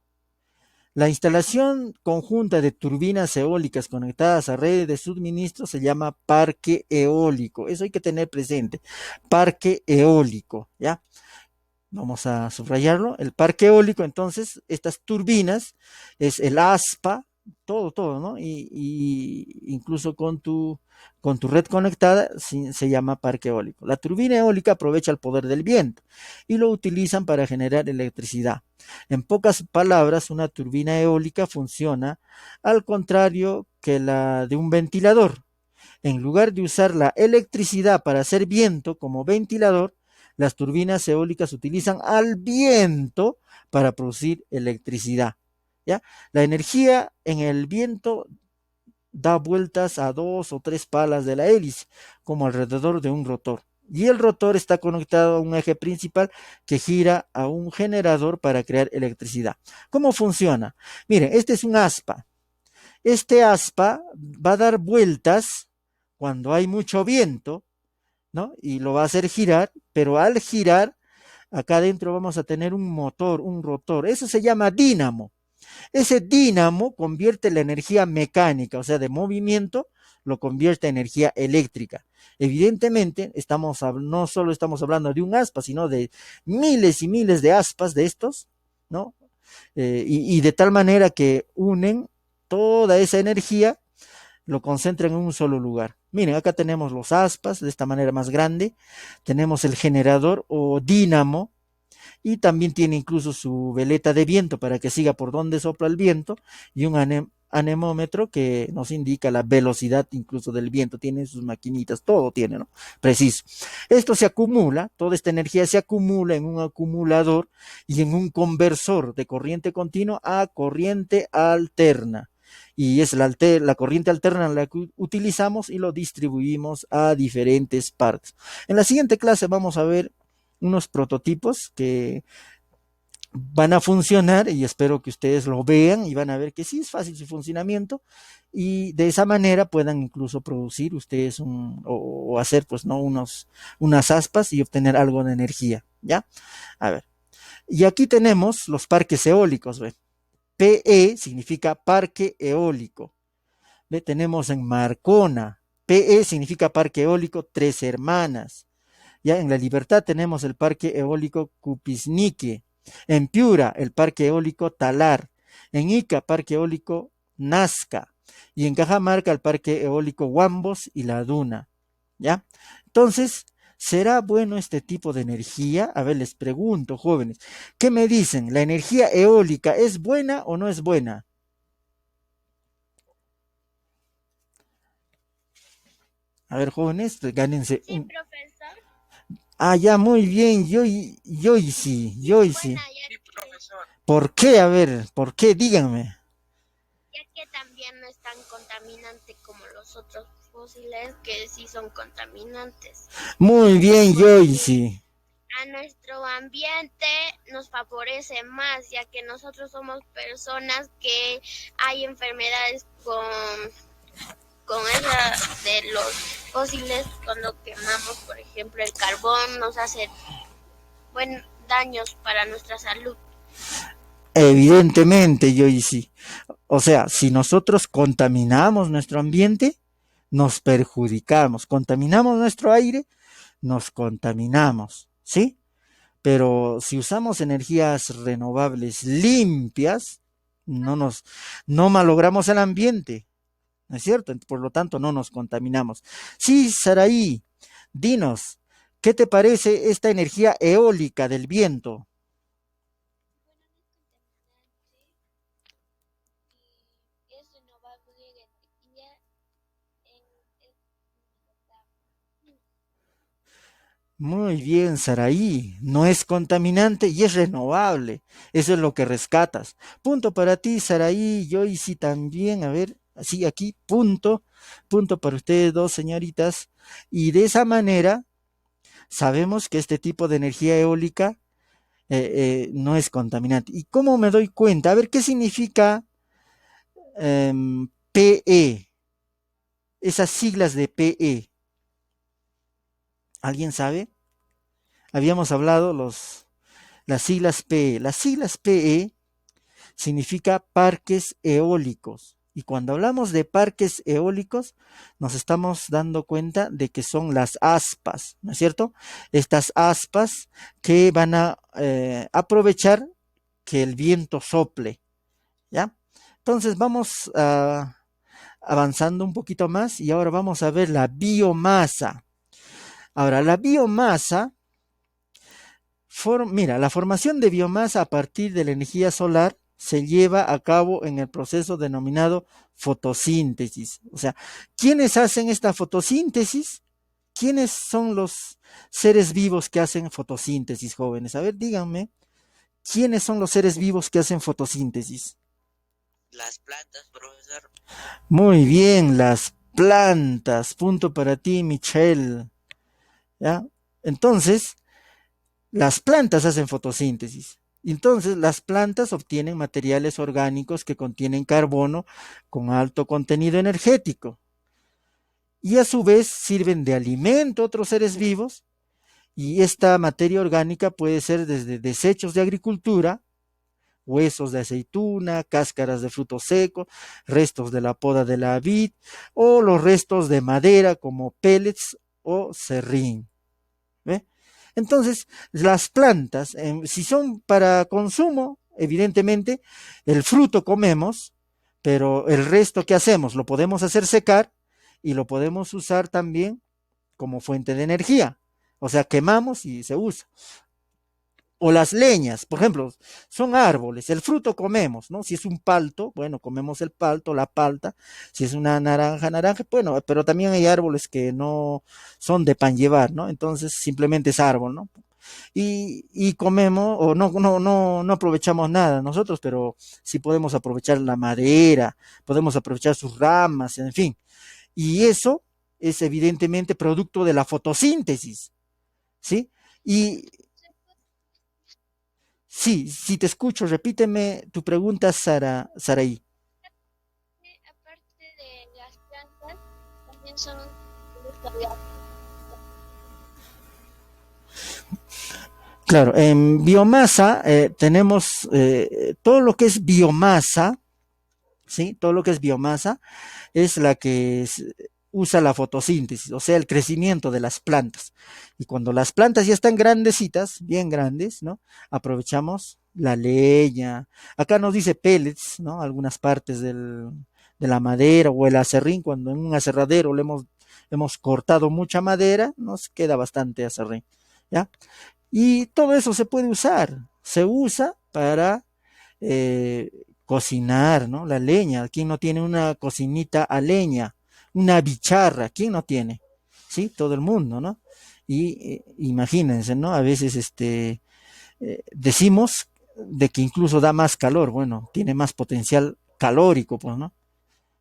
La instalación conjunta de turbinas eólicas conectadas a redes de suministro se llama parque eólico. Eso hay que tener presente. Parque eólico, ¿ya? Vamos a subrayarlo. El parque eólico, entonces, estas turbinas es el aspa, todo, ¿no? Y incluso con tu red conectada se llama parque eólico. La turbina eólica aprovecha el poder del viento y lo utilizan para generar electricidad. En pocas palabras, una turbina eólica funciona al contrario que la de un ventilador. En lugar de usar la electricidad para hacer viento como ventilador, las turbinas eólicas utilizan al viento para producir electricidad. ¿Ya? La energía en el viento da vueltas a dos o tres palas de la hélice, como alrededor de un rotor. Y el rotor está conectado a un eje principal que gira a un generador para crear electricidad. ¿Cómo funciona? Miren, este es un aspa. Este aspa va a dar vueltas cuando hay mucho viento, ¿no? Y lo va a hacer girar, pero al girar, acá adentro vamos a tener un motor, un rotor. Eso se llama dínamo. Ese dínamo convierte la energía mecánica, o sea, de movimiento, lo convierte en energía eléctrica. Evidentemente, no solo estamos hablando de un aspa, sino de miles y miles de aspas de estos, ¿no? Y de tal manera que unen toda esa energía, lo concentran en un solo lugar. Miren, acá tenemos los aspas de esta manera más grande, tenemos el generador o dínamo, y también tiene incluso su veleta de viento para que siga por donde sopla el viento, y un anemómetro que nos indica la velocidad incluso del viento, tiene sus maquinitas, todo tiene, ¿no? Preciso. Esto se acumula, toda esta energía se acumula en un acumulador y en un conversor de corriente continua a corriente alterna. Y es la corriente alterna la que utilizamos y lo distribuimos a diferentes partes. En la siguiente clase vamos a ver unos prototipos que van a funcionar y espero que ustedes lo vean y van a ver que sí es fácil su funcionamiento y de esa manera puedan incluso producir ustedes o hacer pues no unas aspas y obtener algo de energía, ¿ya? A ver, y aquí tenemos los parques eólicos, ¿ve? PE significa parque eólico, ¿ve? Tenemos en Marcona, PE significa parque eólico Tres Hermanas. Ya en La Libertad tenemos el parque eólico Cupisnique, en Piura el parque eólico Talar, en Ica parque eólico Nazca y en Cajamarca el parque eólico Huambos y La Duna. ¿Ya? Entonces, ¿será bueno este tipo de energía? A ver, les pregunto, jóvenes, ¿qué me dicen? ¿La energía eólica es buena o no es buena? A ver, jóvenes, gánense Sí, profesor. Ah, ya, muy bien, yo y sí, yo y sí. Buena, Sí, profesor. ¿Por qué? A ver, ¿por qué? Díganme. ya que también no es tan contaminante como los otros fósiles que sí son contaminantes. Muy bien, yo y sí. A nuestro ambiente nos favorece más, ya que nosotros somos personas que hay enfermedades con esa de los fósiles cuando quemamos, por ejemplo, el carbón nos hace buen daños para nuestra salud. Evidentemente, yo y sí. O sea, si nosotros contaminamos nuestro ambiente, nos perjudicamos. Contaminamos nuestro aire, nos contaminamos, ¿sí? Pero si usamos energías renovables limpias, no malogramos el ambiente, ¿no es cierto? Por lo tanto, no nos contaminamos. Sí, Saraí, dinos, ¿qué te parece esta energía eólica del viento? Muy bien, Saraí. No es contaminante y es renovable. Eso es lo que rescatas. Punto para ti, Saraí. Yo y sí también. A ver, sí, aquí, punto. Punto para ustedes dos, señoritas. Y de esa manera sabemos que este tipo de energía eólica no es contaminante. ¿Y cómo me doy cuenta? A ver, ¿qué significa PE? Esas siglas de PE. ¿Alguien sabe? Habíamos hablado las siglas PE. Las siglas PE significa parques eólicos. Y cuando hablamos de parques eólicos, nos estamos dando cuenta de que son las aspas, ¿no es cierto? Estas aspas que van a aprovechar que el viento sople, ¿ya? Entonces vamos avanzando un poquito más y ahora vamos a ver la biomasa. Ahora, la biomasa, mira, la formación de biomasa a partir de la energía solar se lleva a cabo en el proceso denominado fotosíntesis. O sea, ¿quiénes hacen esta fotosíntesis? ¿Quiénes son los seres vivos que hacen fotosíntesis, jóvenes? A ver, díganme, ¿quiénes son los seres vivos que hacen fotosíntesis? Las plantas, profesor. Muy bien, las plantas. Punto para ti, Michelle. ¿Ya? Entonces, las plantas hacen fotosíntesis. Entonces, las plantas obtienen materiales orgánicos que contienen carbono con alto contenido energético. Y a su vez sirven de alimento a otros seres vivos. Y esta materia orgánica puede ser desde desechos de agricultura, huesos de aceituna, cáscaras de frutos secos, restos de la poda de la vid o los restos de madera como pellets o serrín. ¿Ve? Entonces, las plantas, si son para consumo, evidentemente, el fruto comemos, pero el resto que hacemos lo podemos hacer secar y lo podemos usar también como fuente de energía. O sea, quemamos y se usa. O las leñas, por ejemplo, son árboles, el fruto comemos, ¿no? Si es un palto, bueno, comemos el palto, la palta, si es una naranja, naranja, bueno, pero también hay árboles que no son de pan llevar, ¿no? Entonces simplemente es árbol, ¿no? Y comemos, o no aprovechamos nada nosotros, pero sí podemos aprovechar la madera, podemos aprovechar sus ramas, en fin. Y eso es evidentemente producto de la fotosíntesis, ¿sí? Y sí, si te escucho, repíteme tu pregunta, Saraí. Aparte de las plantas, también son Claro, en biomasa tenemos todo lo que es biomasa, ¿sí? Todo lo que es biomasa es la que usa la fotosíntesis, o sea, el crecimiento de las plantas. Y cuando las plantas ya están grandecitas, bien grandes, ¿no? Aprovechamos la leña. Acá nos dice pellets, ¿no? Algunas partes de la madera o el acerrín, cuando en un aserradero hemos cortado mucha madera, nos queda bastante acerrín, ¿ya? Y todo eso se puede usar, se usa para eh, cocinar, ¿no? La leña, ¿quién no tiene una cocinita a leña? Una bicharra, ¿quién no tiene? Sí, todo el mundo, ¿no? Y imagínense, ¿no? A veces decimos de que incluso da más calor, bueno, tiene más potencial calórico, pues, ¿no?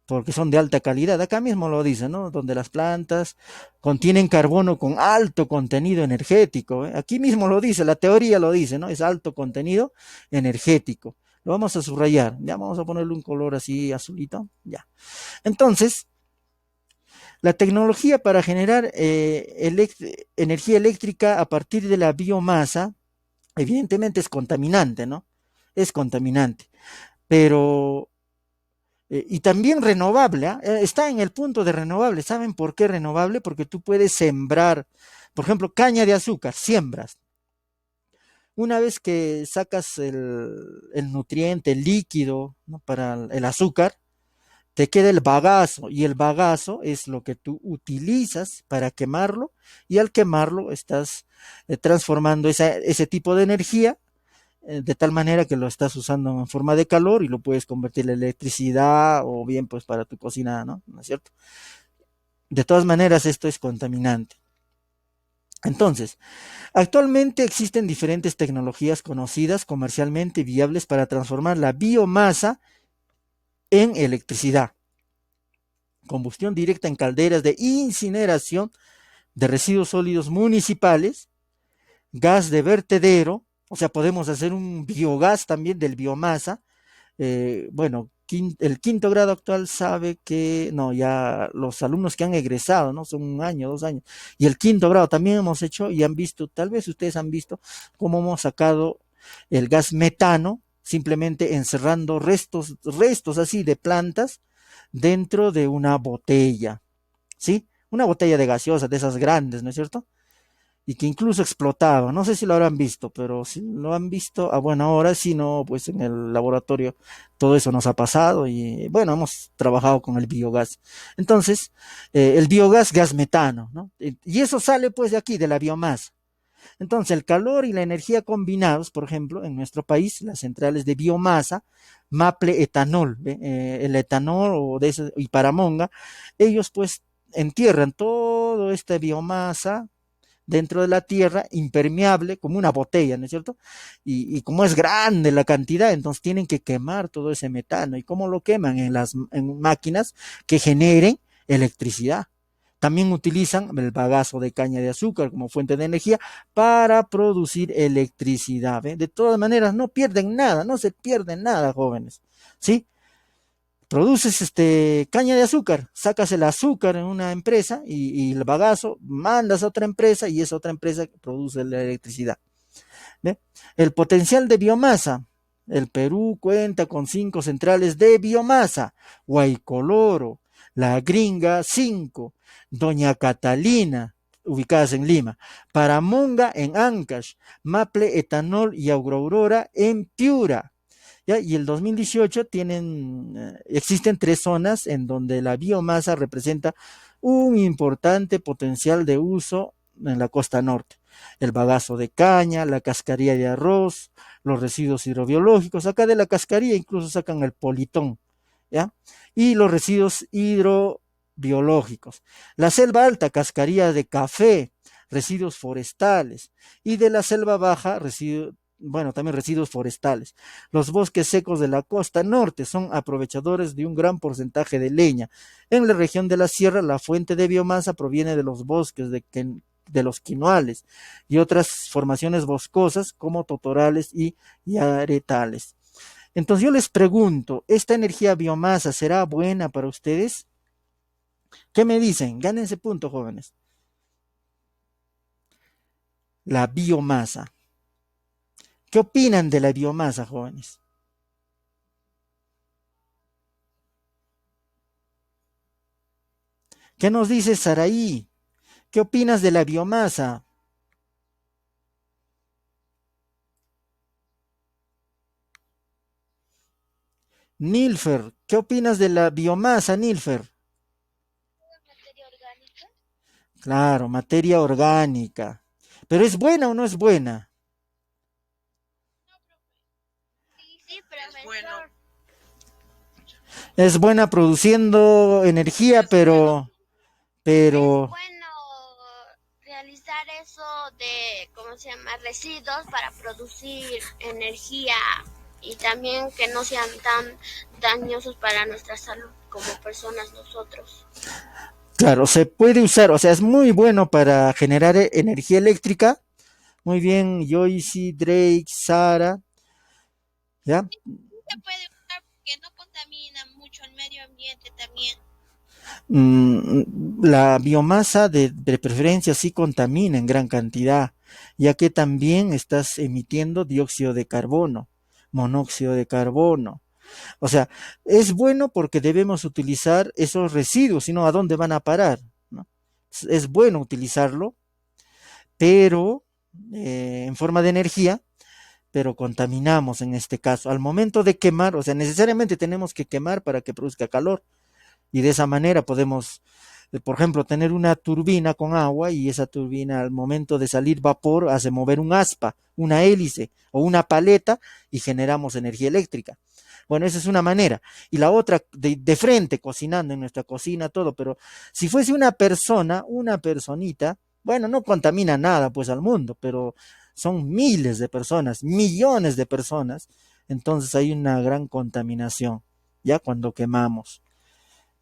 Porque son de alta calidad. Acá mismo lo dice, ¿no? Donde las plantas contienen carbono con alto contenido energético. ¿Eh? Aquí mismo lo dice, la teoría lo dice, ¿no? Es alto contenido energético. Lo vamos a subrayar. Ya vamos a ponerle un color así azulito. Ya. Entonces, la tecnología para generar energía eléctrica a partir de la biomasa, evidentemente es contaminante, ¿no? Es contaminante. Pero y también renovable, ¿ah? Está en el punto de renovable. ¿Saben por qué renovable? Porque tú puedes sembrar, por ejemplo, caña de azúcar, siembras. Una vez que sacas el nutriente, el líquido, ¿no? Para el azúcar, te queda el bagazo y el bagazo es lo que tú utilizas para quemarlo y al quemarlo estás transformando ese tipo de energía de tal manera que lo estás usando en forma de calor y lo puedes convertir en electricidad o bien pues para tu cocina, ¿no? ¿No es cierto? De todas maneras, esto es contaminante. Entonces, actualmente existen diferentes tecnologías conocidas comercialmente viables para transformar la biomasa en electricidad. Combustión directa en calderas de incineración de residuos sólidos municipales, gas de vertedero, o sea, podemos hacer un biogás también del biomasa. Bueno, el quinto grado actual sabe que, no, ya los alumnos que han egresado, ¿no? Son 1 año, 2 años. Y el quinto grado también hemos hecho y han visto, tal vez ustedes han visto cómo hemos sacado el gas metano simplemente encerrando restos así de plantas dentro de una botella, ¿sí? Una botella de gaseosa, de esas grandes, ¿no es cierto? Y que incluso explotaba. No sé si lo habrán visto, pero si lo han visto a buena hora, si no, pues en el laboratorio todo eso nos ha pasado y bueno, hemos trabajado con el biogás. Entonces, el biogás, gas metano, ¿no? Y eso sale pues de aquí, de la biomasa. Entonces, el calor y la energía combinados, por ejemplo, en nuestro país, las centrales de biomasa, maple etanol, el etanol o de ese, y paramonga, ellos pues entierran toda esta biomasa dentro de la tierra, impermeable, como una botella, ¿no es cierto? Y como es grande la cantidad, entonces tienen que quemar todo ese metano. ¿Y cómo lo queman? En máquinas que generen electricidad. También utilizan el bagazo de caña de azúcar como fuente de energía para producir electricidad. ¿Ve? De todas maneras, no pierden nada, no se pierden nada, jóvenes. ¿Sí? Produces caña de azúcar, sacas el azúcar en una empresa y el bagazo mandas a otra empresa y esa otra empresa produce la electricidad. ¿Ve? El potencial de biomasa. El Perú cuenta con 5 centrales de biomasa: Guaycoloro, La Gringa 5, Doña Catalina, ubicadas en Lima, Paramonga en Ancash, Maple Etanol y Aurora en Piura. ¿Ya? Y el 2018 existen 3 zonas en donde la biomasa representa un importante potencial de uso en la costa norte: el bagazo de caña, la cascarilla de arroz, los residuos hidrobiológicos. Acá de la cascarilla incluso sacan el politón, ¿ya? Y los residuos hidrobiológicos. La selva alta, cascarilla de café, residuos forestales. Y de la selva baja, bueno, también residuos forestales. Los bosques secos de la costa norte son aprovechadores de un gran porcentaje de leña. En la región de la sierra, la fuente de biomasa proviene de los bosques de los quinoales y otras formaciones boscosas como totorales y aretales. Entonces yo les pregunto, ¿esta energía biomasa será buena para ustedes? ¿Qué me dicen? Gánense punto, jóvenes. La biomasa. ¿Qué opinan de la biomasa, jóvenes? ¿Qué nos dice Saraí? ¿Qué opinas de la biomasa? Nilfer, ¿qué opinas de la biomasa, Nilfer? Materia orgánica. Claro, materia orgánica. ¿Pero es buena o no es buena? Sí, sí, Es bueno, profesor. Es buena produciendo energía, es bueno. Es pero, bueno realizar eso de, ¿cómo se llama? Residuos para producir energía y también que no sean tan dañosos para nuestra salud como personas nosotros. claro, se puede usar, o sea, es muy bueno para generar energía eléctrica. Muy bien, Joyce, Drake, Sara, ¿ya? Se puede usar porque no contamina mucho el medio ambiente también. La biomasa de preferencia sí contamina en gran cantidad, ya que también estás emitiendo dióxido de carbono, monóxido de carbono. O sea, es bueno porque debemos utilizar esos residuos, sino ¿a dónde van a parar? ¿No? Es bueno utilizarlo, pero en forma de energía, pero contaminamos en este caso. Al momento de quemar, o sea, necesariamente tenemos que quemar para que produzca calor y de esa manera podemos, por ejemplo, tener una turbina con agua y esa turbina al momento de salir vapor hace mover un aspa, una hélice o una paleta y generamos energía eléctrica. Bueno, esa es una manera. Y la otra, de frente, cocinando en nuestra cocina, todo. Pero si fuese una persona, una personita, bueno, no contamina nada pues al mundo, pero son miles de personas, millones de personas. Entonces hay una gran contaminación, ya cuando quemamos.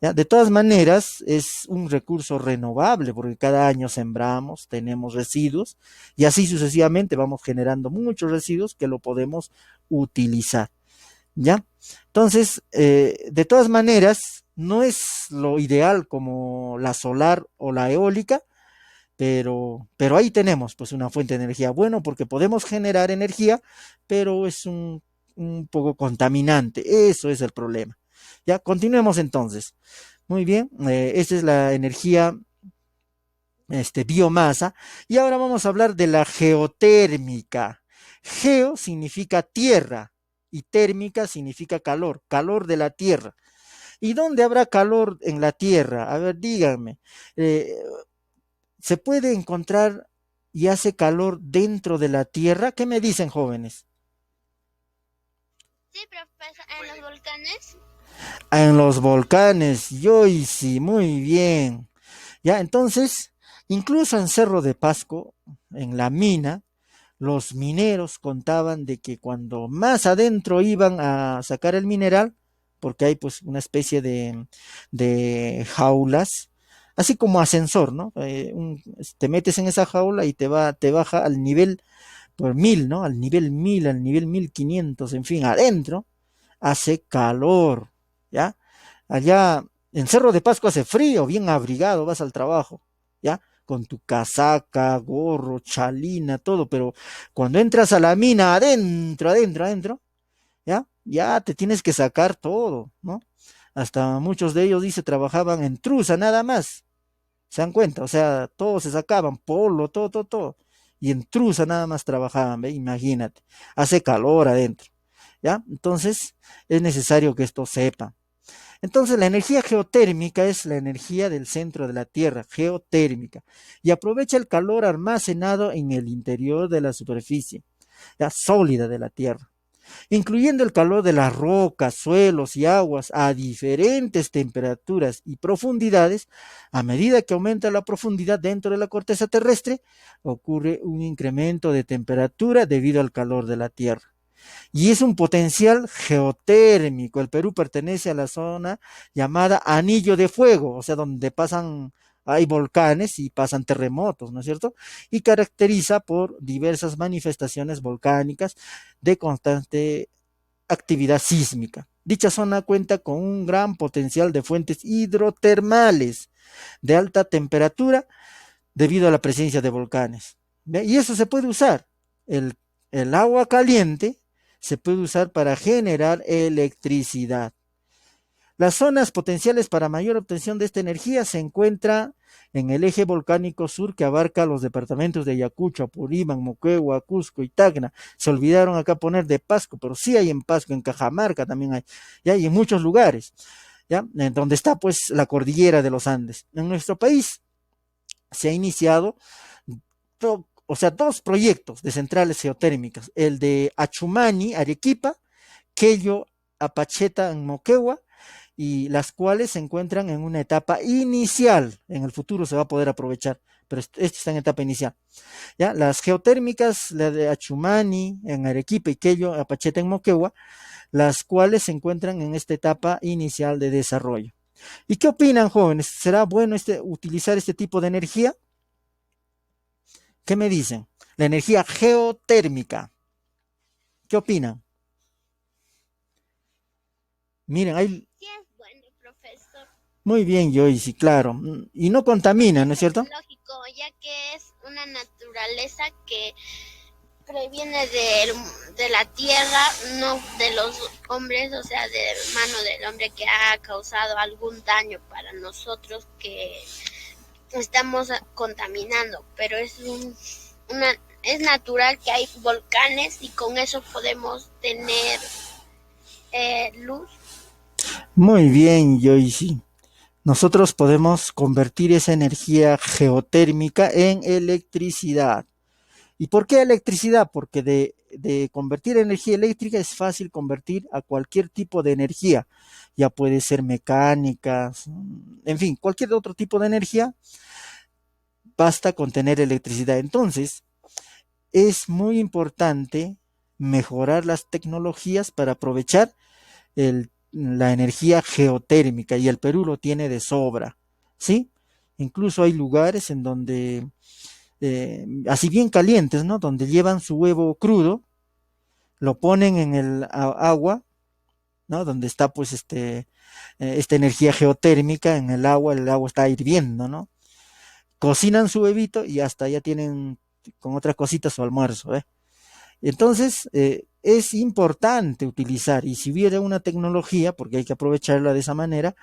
¿Ya? De todas maneras, es un recurso renovable porque cada año sembramos, tenemos residuos y así sucesivamente vamos generando muchos residuos que lo podemos utilizar. ¿Ya? Entonces, de todas maneras, no es lo ideal como la solar o la eólica, pero ahí tenemos pues una fuente de energía. Bueno, porque podemos generar energía, pero es un poco contaminante. Eso es el problema. Ya, continuemos entonces. Muy bien, esta es la energía biomasa. Y ahora vamos a hablar de la geotérmica. Geo significa tierra y térmica significa calor, calor de la tierra. ¿Y dónde habrá calor en la tierra? A ver, díganme. eh, ¿Se puede encontrar y hace calor dentro de la tierra? ¿Qué me dicen, jóvenes? Sí, profesor, en los volcanes. En los volcanes, yo y sí, muy bien. Ya, entonces, incluso en Cerro de Pasco, en la mina, los mineros contaban de que cuando más adentro iban a sacar el mineral, porque hay pues una especie de jaulas, así como ascensor, ¿no? Te metes en esa jaula y te baja al nivel por 1000, ¿no? Al nivel 1500, en fin, adentro hace calor, ¿ya? Allá en Cerro de Pasco hace frío, bien abrigado, vas al trabajo, ¿ya? Con tu casaca, gorro, chalina, todo, pero cuando entras a la mina, adentro, ¿ya? Ya te tienes que sacar todo, ¿no? Hasta muchos de ellos, dice, trabajaban en truza, nada más, ¿se dan cuenta? O sea, todos se sacaban, polo, todo, y en truza nada más trabajaban, ¿ve? Imagínate, hace calor adentro, ¿ya? Entonces, es necesario que esto sepa. Entonces, la energía geotérmica es la energía del centro de la Tierra, geotérmica, y aprovecha el calor almacenado en el interior de la superficie, ya sólida de la Tierra, incluyendo el calor de las rocas, suelos y aguas a diferentes temperaturas y profundidades. A medida que aumenta la profundidad dentro de la corteza terrestre, ocurre un incremento de temperatura debido al calor de la Tierra y es un potencial geotérmico. El Perú pertenece a la zona llamada Anillo de Fuego, o sea, donde hay volcanes y pasan terremotos, ¿no es cierto? Y caracteriza por diversas manifestaciones volcánicas de constante actividad sísmica. Dicha zona cuenta con un gran potencial de fuentes hidrotermales de alta temperatura debido a la presencia de volcanes. ¿Ve? Y eso se puede usar. El, el agua caliente se puede usar para generar electricidad. Las zonas potenciales para mayor obtención de esta energía se encuentran en el eje volcánico sur que abarca los departamentos de Ayacucho, Apurímac, Moquegua, Cusco y Tacna. Se olvidaron acá poner de Pasco, pero sí hay en Pasco, en Cajamarca también hay, ya, y en muchos lugares, ya, en donde está pues la cordillera de los Andes. En nuestro país se ha iniciado, o sea, dos proyectos de centrales geotérmicas, el de Achumani, Arequipa, Quello, Apacheta, en Moquegua, y las cuales se encuentran en una etapa inicial. En el futuro se va a poder aprovechar, pero este está en etapa inicial. ¿Ya? Las geotérmicas, la de Achumani en Arequipa y Quello, Apacheta en Moquegua, las cuales se encuentran en esta etapa inicial de desarrollo. ¿Y qué opinan, jóvenes? ¿Será bueno utilizar este tipo de energía? ¿Qué me dicen? La energía geotérmica. ¿Qué opinan? Miren, hay... Sí es bueno, profesor. Muy bien, Joyce, claro. Y no contamina, ¿no es cierto? Lógico, ya que es una naturaleza que previene de la tierra, no de los hombres, o sea, de mano del hombre que ha causado algún daño para nosotros que estamos contaminando, pero es natural que hay volcanes y con eso podemos tener luz. Muy bien, Joyce. Nosotros podemos convertir esa energía geotérmica en electricidad. ¿Y por qué electricidad? Porque de convertir energía eléctrica es fácil convertir a cualquier tipo de energía. Ya puede ser mecánica, en fin, cualquier otro tipo de energía, basta con tener electricidad. Entonces, es muy importante mejorar las tecnologías para aprovechar la energía geotérmica y el Perú lo tiene de sobra, ¿sí? Incluso hay lugares en donde, así bien calientes, ¿no? Donde llevan su huevo crudo, lo ponen en el agua, ¿no? Donde está pues esta energía geotérmica en el agua está hirviendo, ¿no? Cocinan su huevito y hasta ya tienen con otras cositas su almuerzo, ¿eh? Entonces, es importante utilizar, y si hubiera una tecnología, porque hay que aprovecharla de esa manera,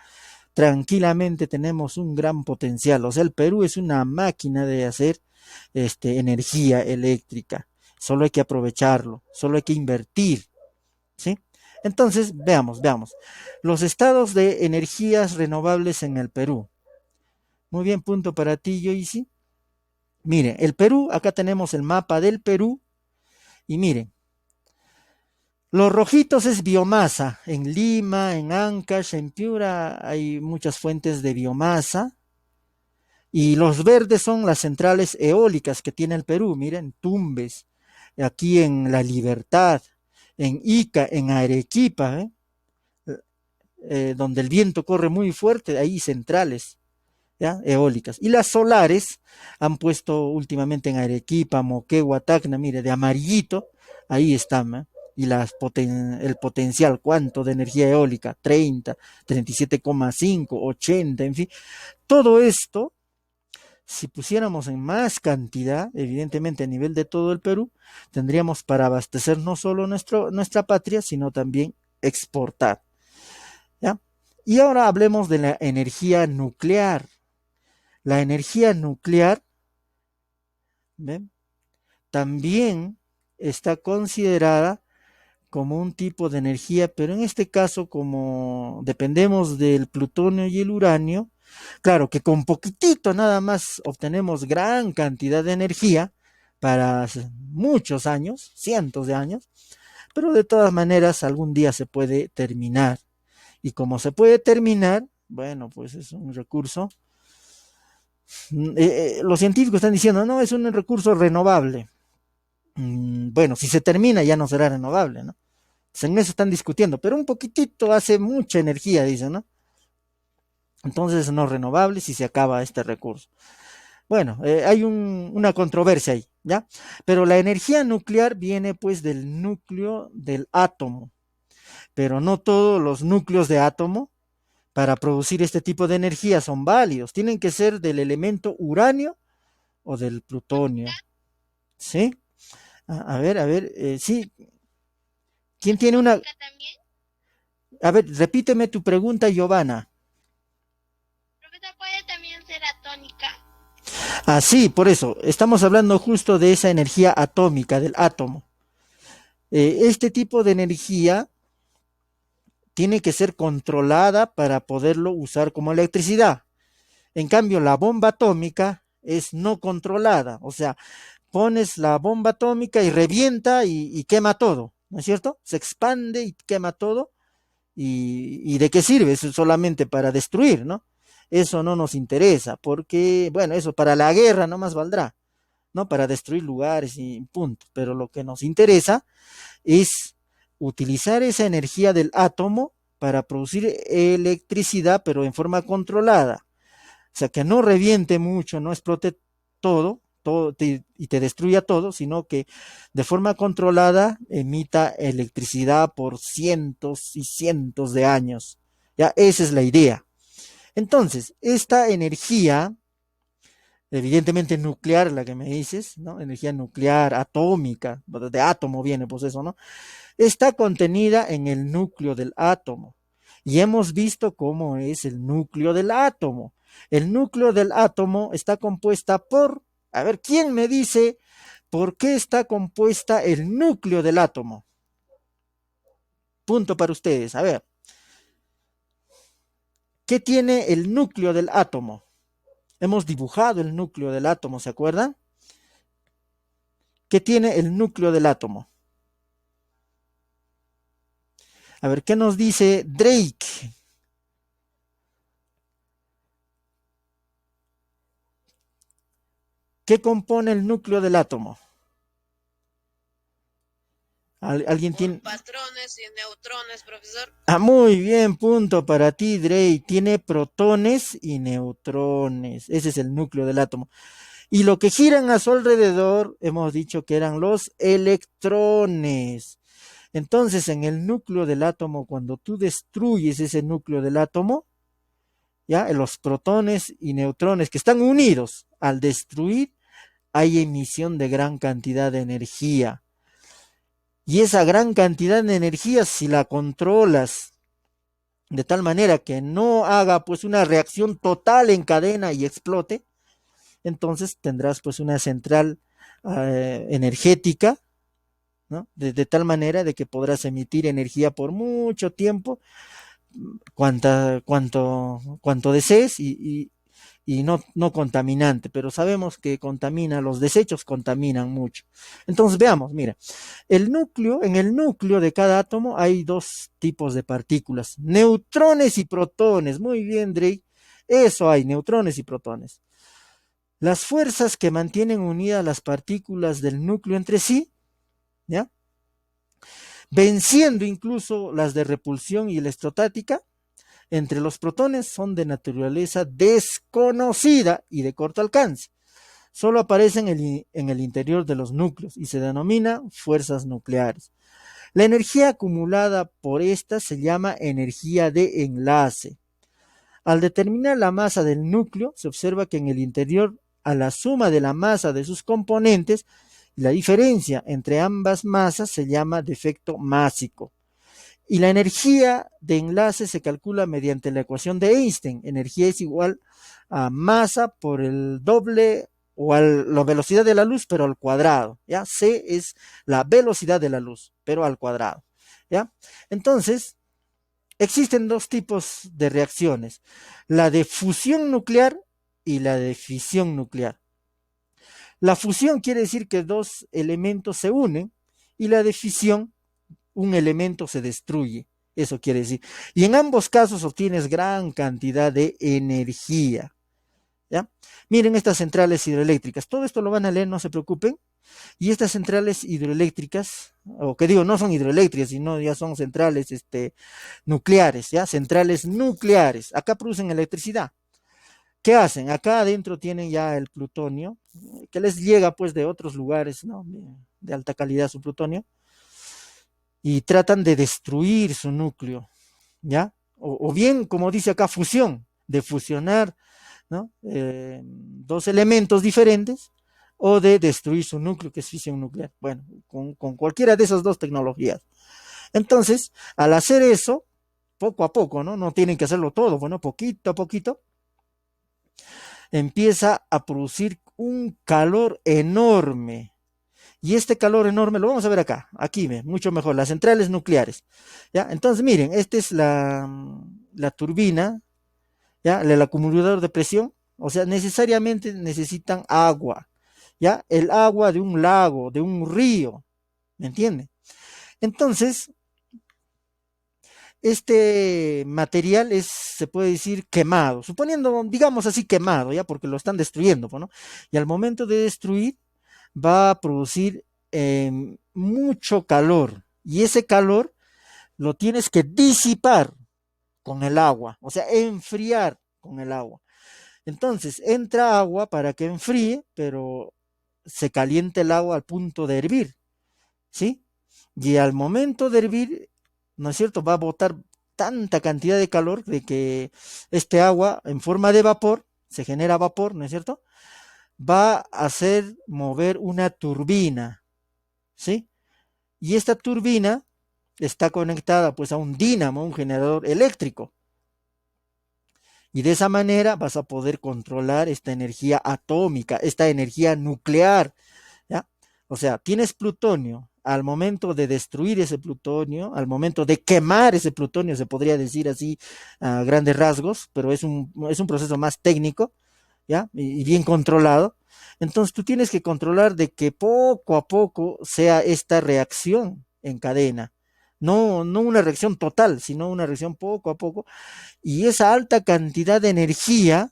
tranquilamente tenemos un gran potencial. O sea, el Perú es una máquina de hacer energía eléctrica. Solo hay que aprovecharlo, solo hay que invertir, ¿sí? Entonces, veamos. Los estados de energías renovables en el Perú. Muy bien, punto para ti, Joyce. Miren, el Perú, acá tenemos el mapa del Perú, y miren, los rojitos es biomasa. En Lima, en Ancash, en Piura hay muchas fuentes de biomasa. Y los verdes son las centrales eólicas que tiene el Perú. Miren, Tumbes, aquí en La Libertad, en Ica, en Arequipa, donde el viento corre muy fuerte, ahí centrales, ¿ya? Eólicas. Y las solares han puesto últimamente en Arequipa, Moquegua, Tacna, mire, de amarillito, ahí están, ¿eh? Y el potencial, ¿cuánto de energía eólica? 30, 37,5, 80, en fin. Todo esto, si pusiéramos en más cantidad, evidentemente a nivel de todo el Perú, tendríamos para abastecer no solo nuestra patria, sino también exportar, ¿ya? Y ahora hablemos de la energía nuclear. La energía nuclear, ¿ven? También está considerada como un tipo de energía, pero en este caso, como dependemos del plutonio y el uranio, claro que con poquitito nada más obtenemos gran cantidad de energía para muchos años, cientos de años, pero de todas maneras algún día se puede terminar. Y como se puede terminar, bueno, pues es un recurso. Los científicos están diciendo, no, es un recurso renovable. Bueno, si se termina ya no será renovable, ¿no? En eso están discutiendo, pero un poquitito hace mucha energía, dicen, ¿no? Entonces no es renovable si se acaba este recurso. Bueno, hay una controversia ahí, ¿ya? Pero la energía nuclear viene pues del núcleo del átomo, pero no todos los núcleos de átomo para producir este tipo de energía son válidos. Tienen que ser del elemento uranio o del plutonio, ¿sí? A ver, sí. ¿Quién tiene una? También, A ver, repíteme tu pregunta, Giovanna. profesor, puede también ser atónica. Ah, sí, por eso, estamos hablando justo de esa energía atómica, del átomo. Este tipo de energía tiene que ser controlada para poderlo usar como electricidad. En cambio, la bomba atómica es no controlada, o sea, pones la bomba atómica y revienta y quema todo, ¿no es cierto? Se expande y quema todo. ¿Y de qué sirve? Eso es solamente para destruir, ¿no? Eso no nos interesa, porque, bueno, eso para la guerra no más valdrá, ¿no? Para destruir lugares y punto. Pero lo que nos interesa es utilizar esa energía del átomo para producir electricidad, pero en forma controlada. O sea, que no reviente mucho, no explote y te destruya todo, sino que de forma controlada emita electricidad por cientos y cientos de años. Ya, esa es la idea. Entonces, esta energía, evidentemente nuclear, la que me dices, ¿no? Energía nuclear, atómica, de átomo viene, pues eso, ¿no? Está contenida en el núcleo del átomo. Y hemos visto cómo es el núcleo del átomo. El núcleo del átomo está compuesta por, a ver, ¿quién me dice por qué está compuesta el núcleo del átomo? Punto para ustedes. A ver, ¿qué tiene el núcleo del átomo? Hemos dibujado el núcleo del átomo, ¿se acuerdan? ¿Qué tiene el núcleo del átomo? A ver, ¿qué nos dice Drake? ¿Qué compone el núcleo del átomo? ¿Alguien tiene? Patrones y neutrones, profesor. Ah, muy bien, punto para ti, Drake. Tiene protones y neutrones. Ese es el núcleo del átomo. Y lo que giran a su alrededor, hemos dicho que eran los electrones. Entonces, en el núcleo del átomo, cuando tú destruyes ese núcleo del átomo, ya, los protones y neutrones que están unidos, al destruir, hay emisión de gran cantidad de energía. Y esa gran cantidad de energía, si la controlas de tal manera que no haga pues una reacción total en cadena y explote, entonces tendrás pues una central energética, ¿no? De tal manera de que podrás emitir energía por mucho tiempo, cuanto desees y no contaminante, pero sabemos que contamina, los desechos contaminan mucho. Entonces veamos, mira, en el núcleo de cada átomo hay dos tipos de partículas, neutrones y protones. Muy bien, Drake, eso hay, neutrones y protones. Las fuerzas que mantienen unidas las partículas del núcleo entre sí, ¿ya? Venciendo incluso las de repulsión y electrostática, entre los protones son de naturaleza desconocida y de corto alcance. Solo aparecen en el interior de los núcleos y se denomina fuerzas nucleares. La energía acumulada por estas se llama energía de enlace. Al determinar la masa del núcleo, se observa que en el interior, a la suma de la masa de sus componentes, la diferencia entre ambas masas se llama defecto másico. Y la energía de enlace se calcula mediante la ecuación de Einstein. Energía es igual a masa por el doble o a la velocidad de la luz, pero al cuadrado. ¿Ya? C es la velocidad de la luz, pero al cuadrado. ¿Ya? Entonces, existen dos tipos de reacciones. La de fusión nuclear y la de fisión nuclear. La fusión quiere decir que dos elementos se unen y la de fisión un elemento se destruye, eso quiere decir. Y en ambos casos obtienes gran cantidad de energía. ¿Ya? Miren estas centrales hidroeléctricas, todo esto lo van a leer, no se preocupen. Y estas centrales hidroeléctricas, o que digo, no son hidroeléctricas, sino ya son centrales nucleares, ¿ya? Centrales nucleares, acá producen electricidad. ¿Qué hacen? Acá adentro tienen ya el plutonio, que les llega pues de otros lugares, ¿no? De alta calidad su plutonio y tratan de destruir su núcleo, ¿ya? O bien, como dice acá, fusión, de fusionar, ¿no? Dos elementos diferentes, o de destruir su núcleo, que es fisión nuclear. Bueno, con cualquiera de esas dos tecnologías. Entonces, al hacer eso, poco a poco, ¿no? No tienen que hacerlo todo, bueno, poquito a poquito, empieza a producir un calor enorme, y este calor enorme lo vamos a ver acá, aquí ve, mucho mejor, las centrales nucleares. ¿Ya? Entonces, miren, esta es la turbina, ¿ya? El acumulador de presión, o sea, necesariamente necesitan agua, ¿ya? El agua de un lago, de un río, ¿me entiende? Entonces, este material es, se puede decir, quemado, suponiendo, digamos así, quemado, ¿ya? Porque lo están destruyendo, ¿no? Y al momento de destruir, va a producir mucho calor y ese calor lo tienes que disipar con el agua, o sea, enfriar con el agua. Entonces, entra agua para que enfríe, pero se calienta el agua al punto de hervir, ¿sí? Y al momento de hervir, ¿no es cierto? Va a botar tanta cantidad de calor de que este agua en forma de vapor, se genera vapor, ¿no es cierto? Va a hacer mover una turbina, ¿sí? Y esta turbina está conectada pues a un dínamo, un generador eléctrico. Y de esa manera vas a poder controlar esta energía atómica, esta energía nuclear, ¿ya? O sea, tienes plutonio, al momento de destruir ese plutonio, al momento de quemar ese plutonio, se podría decir así a grandes rasgos, pero es un proceso más técnico, ¿ya? Y bien controlado. Entonces tú tienes que controlar de que poco a poco sea esta reacción en cadena. No una reacción total, sino una reacción poco a poco. Y esa alta cantidad de energía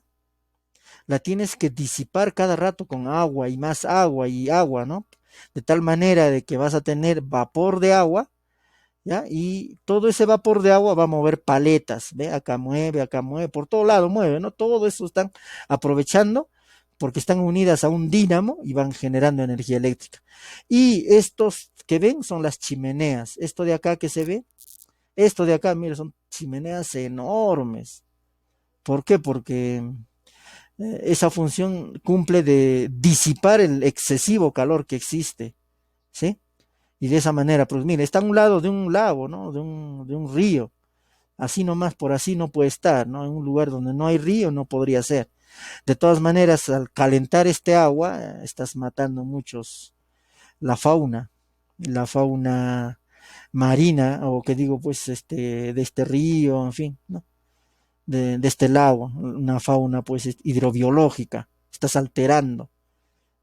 la tienes que disipar cada rato con agua y más agua y agua, ¿no? De tal manera de que vas a tener vapor de agua, ¿ya? Y todo ese vapor de agua va a mover paletas, ¿ve? Acá mueve, por todo lado mueve, ¿no? Todo eso están aprovechando porque están unidas a un dínamo y van generando energía eléctrica. Y estos que ven son las chimeneas. Esto de acá que se ve, esto de acá, mira, son chimeneas enormes. ¿Por qué? Porque esa función cumple de disipar el excesivo calor que existe, ¿sí? Y de esa manera, pues mire, está a un lado de un lago, ¿no? De un río. Así nomás por así no puede estar, ¿no? En un lugar donde no hay río no podría ser. De todas maneras, al calentar este agua, estás matando muchos, la fauna marina, o que digo, pues, de este río, en fin, ¿no? De este lago, una fauna, pues, hidrobiológica. Estás alterando.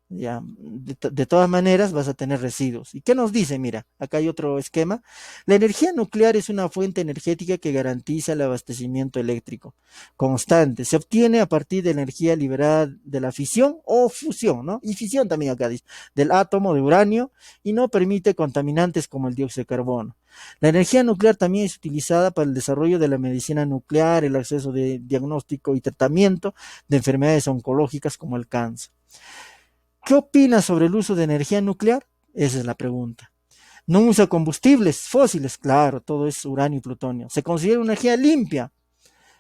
Ya, de todas maneras vas a tener residuos. ¿Y qué nos dice? Mira, acá hay otro esquema. La energía nuclear es una fuente energética que garantiza el abastecimiento eléctrico constante. Se obtiene a partir de energía liberada de la fisión o fusión, ¿no? Y fisión también acá dice, del átomo de uranio y no permite contaminantes como el dióxido de carbono. La energía nuclear también es utilizada para el desarrollo de la medicina nuclear, el acceso de diagnóstico y tratamiento de enfermedades oncológicas como el cáncer. ¿Qué opinas sobre el uso de energía nuclear? Esa es la pregunta. No usa combustibles fósiles, claro, todo es uranio y plutonio. Se considera una energía limpia,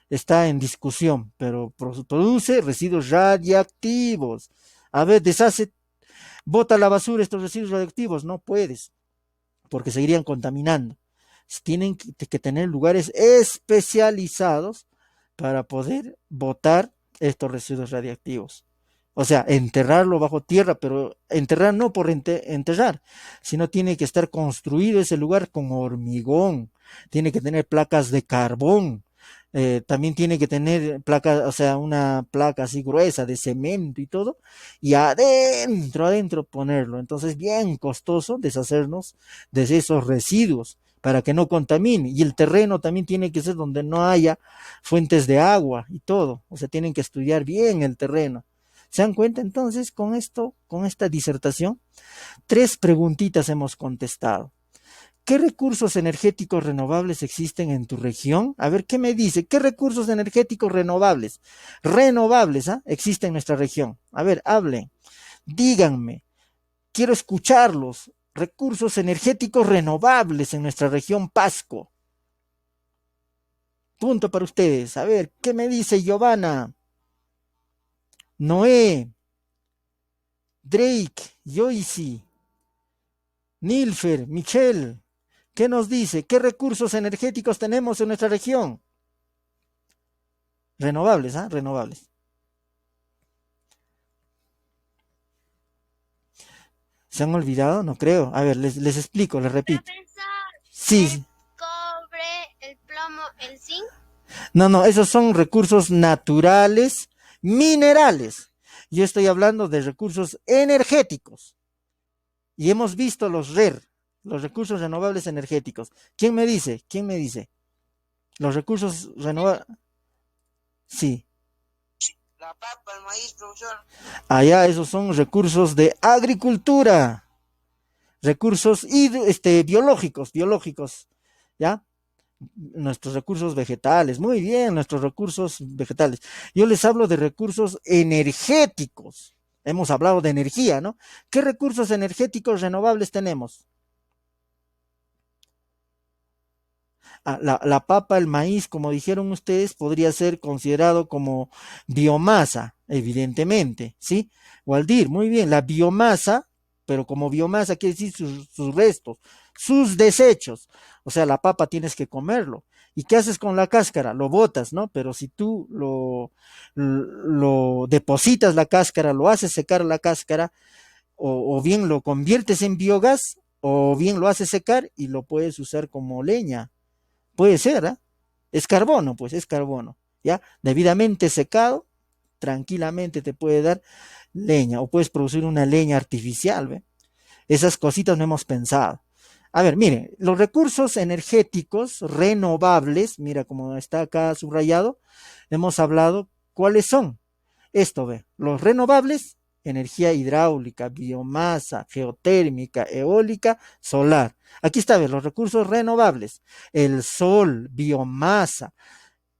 está en discusión, pero produce residuos radiactivos. A ver, deshace, bota a la basura estos residuos radiactivos, no puedes, porque seguirían contaminando. Tienen que tener lugares especializados para poder botar estos residuos radiactivos. O sea, enterrarlo bajo tierra, pero enterrar no por enterrar, sino tiene que estar construido ese lugar con hormigón, tiene que tener placas de carbón, también tiene que tener placas, o sea, una placa así gruesa de cemento y todo, y adentro ponerlo. Entonces, bien costoso deshacernos de esos residuos para que no contamine. Y el terreno también tiene que ser donde no haya fuentes de agua y todo. O sea, tienen que estudiar bien el terreno. ¿Se dan cuenta entonces con esto, con esta disertación? 3 preguntitas hemos contestado. ¿Qué recursos energéticos renovables existen en tu región? A ver, ¿qué me dice? ¿Qué recursos energéticos renovables? Renovables, ¿ah? Existen en nuestra región. A ver, hablen. Díganme. Quiero escucharlos. Recursos energéticos renovables en nuestra región Pasco. Punto para ustedes. A ver, ¿qué me dice Giovanna? Noé, Drake, Joyce, Nilfer, Michelle, ¿qué nos dice? ¿Qué recursos energéticos tenemos en nuestra región? Renovables, ¿ah? Renovables. ¿Se han olvidado? No creo. A ver, les explico, les repito. Profesor, Sí, el cobre, el plomo, el zinc. no, esos son recursos naturales, minerales. Yo estoy hablando de recursos energéticos. Y hemos visto los RER, los recursos renovables energéticos. ¿Quién me dice? ¿Quién me dice? Los recursos renovables. Sí. La papa, el maíz, profesor. Allá esos son recursos de agricultura. Recursos biológicos, ¿ya? Nuestros recursos vegetales, muy bien, nuestros recursos vegetales. Yo les hablo de recursos energéticos. Hemos hablado de energía, ¿no? ¿Qué recursos energéticos renovables tenemos? La papa, el maíz, como dijeron ustedes, podría ser considerado como biomasa, evidentemente, ¿sí? Waldir, muy bien, la biomasa, pero como biomasa quiere decir sus restos, sus desechos. O sea, la papa tienes que comerlo. ¿Y qué haces con la cáscara? Lo botas, ¿no? Pero si tú lo depositas la cáscara, lo haces secar la cáscara, o bien lo conviertes en biogás, o bien lo haces secar y lo puedes usar como leña. Puede ser, ¿eh? Es carbono, pues es carbono, ¿ya? Debidamente secado, tranquilamente te puede dar leña o puedes producir una leña artificial, ¿ve? Esas cositas no hemos pensado. A ver, mire, los recursos energéticos renovables, mira como está acá subrayado, hemos hablado cuáles son. Esto, ve, los renovables, energía hidráulica, biomasa, geotérmica, eólica, solar. Aquí está, ve, los recursos renovables. El sol, biomasa,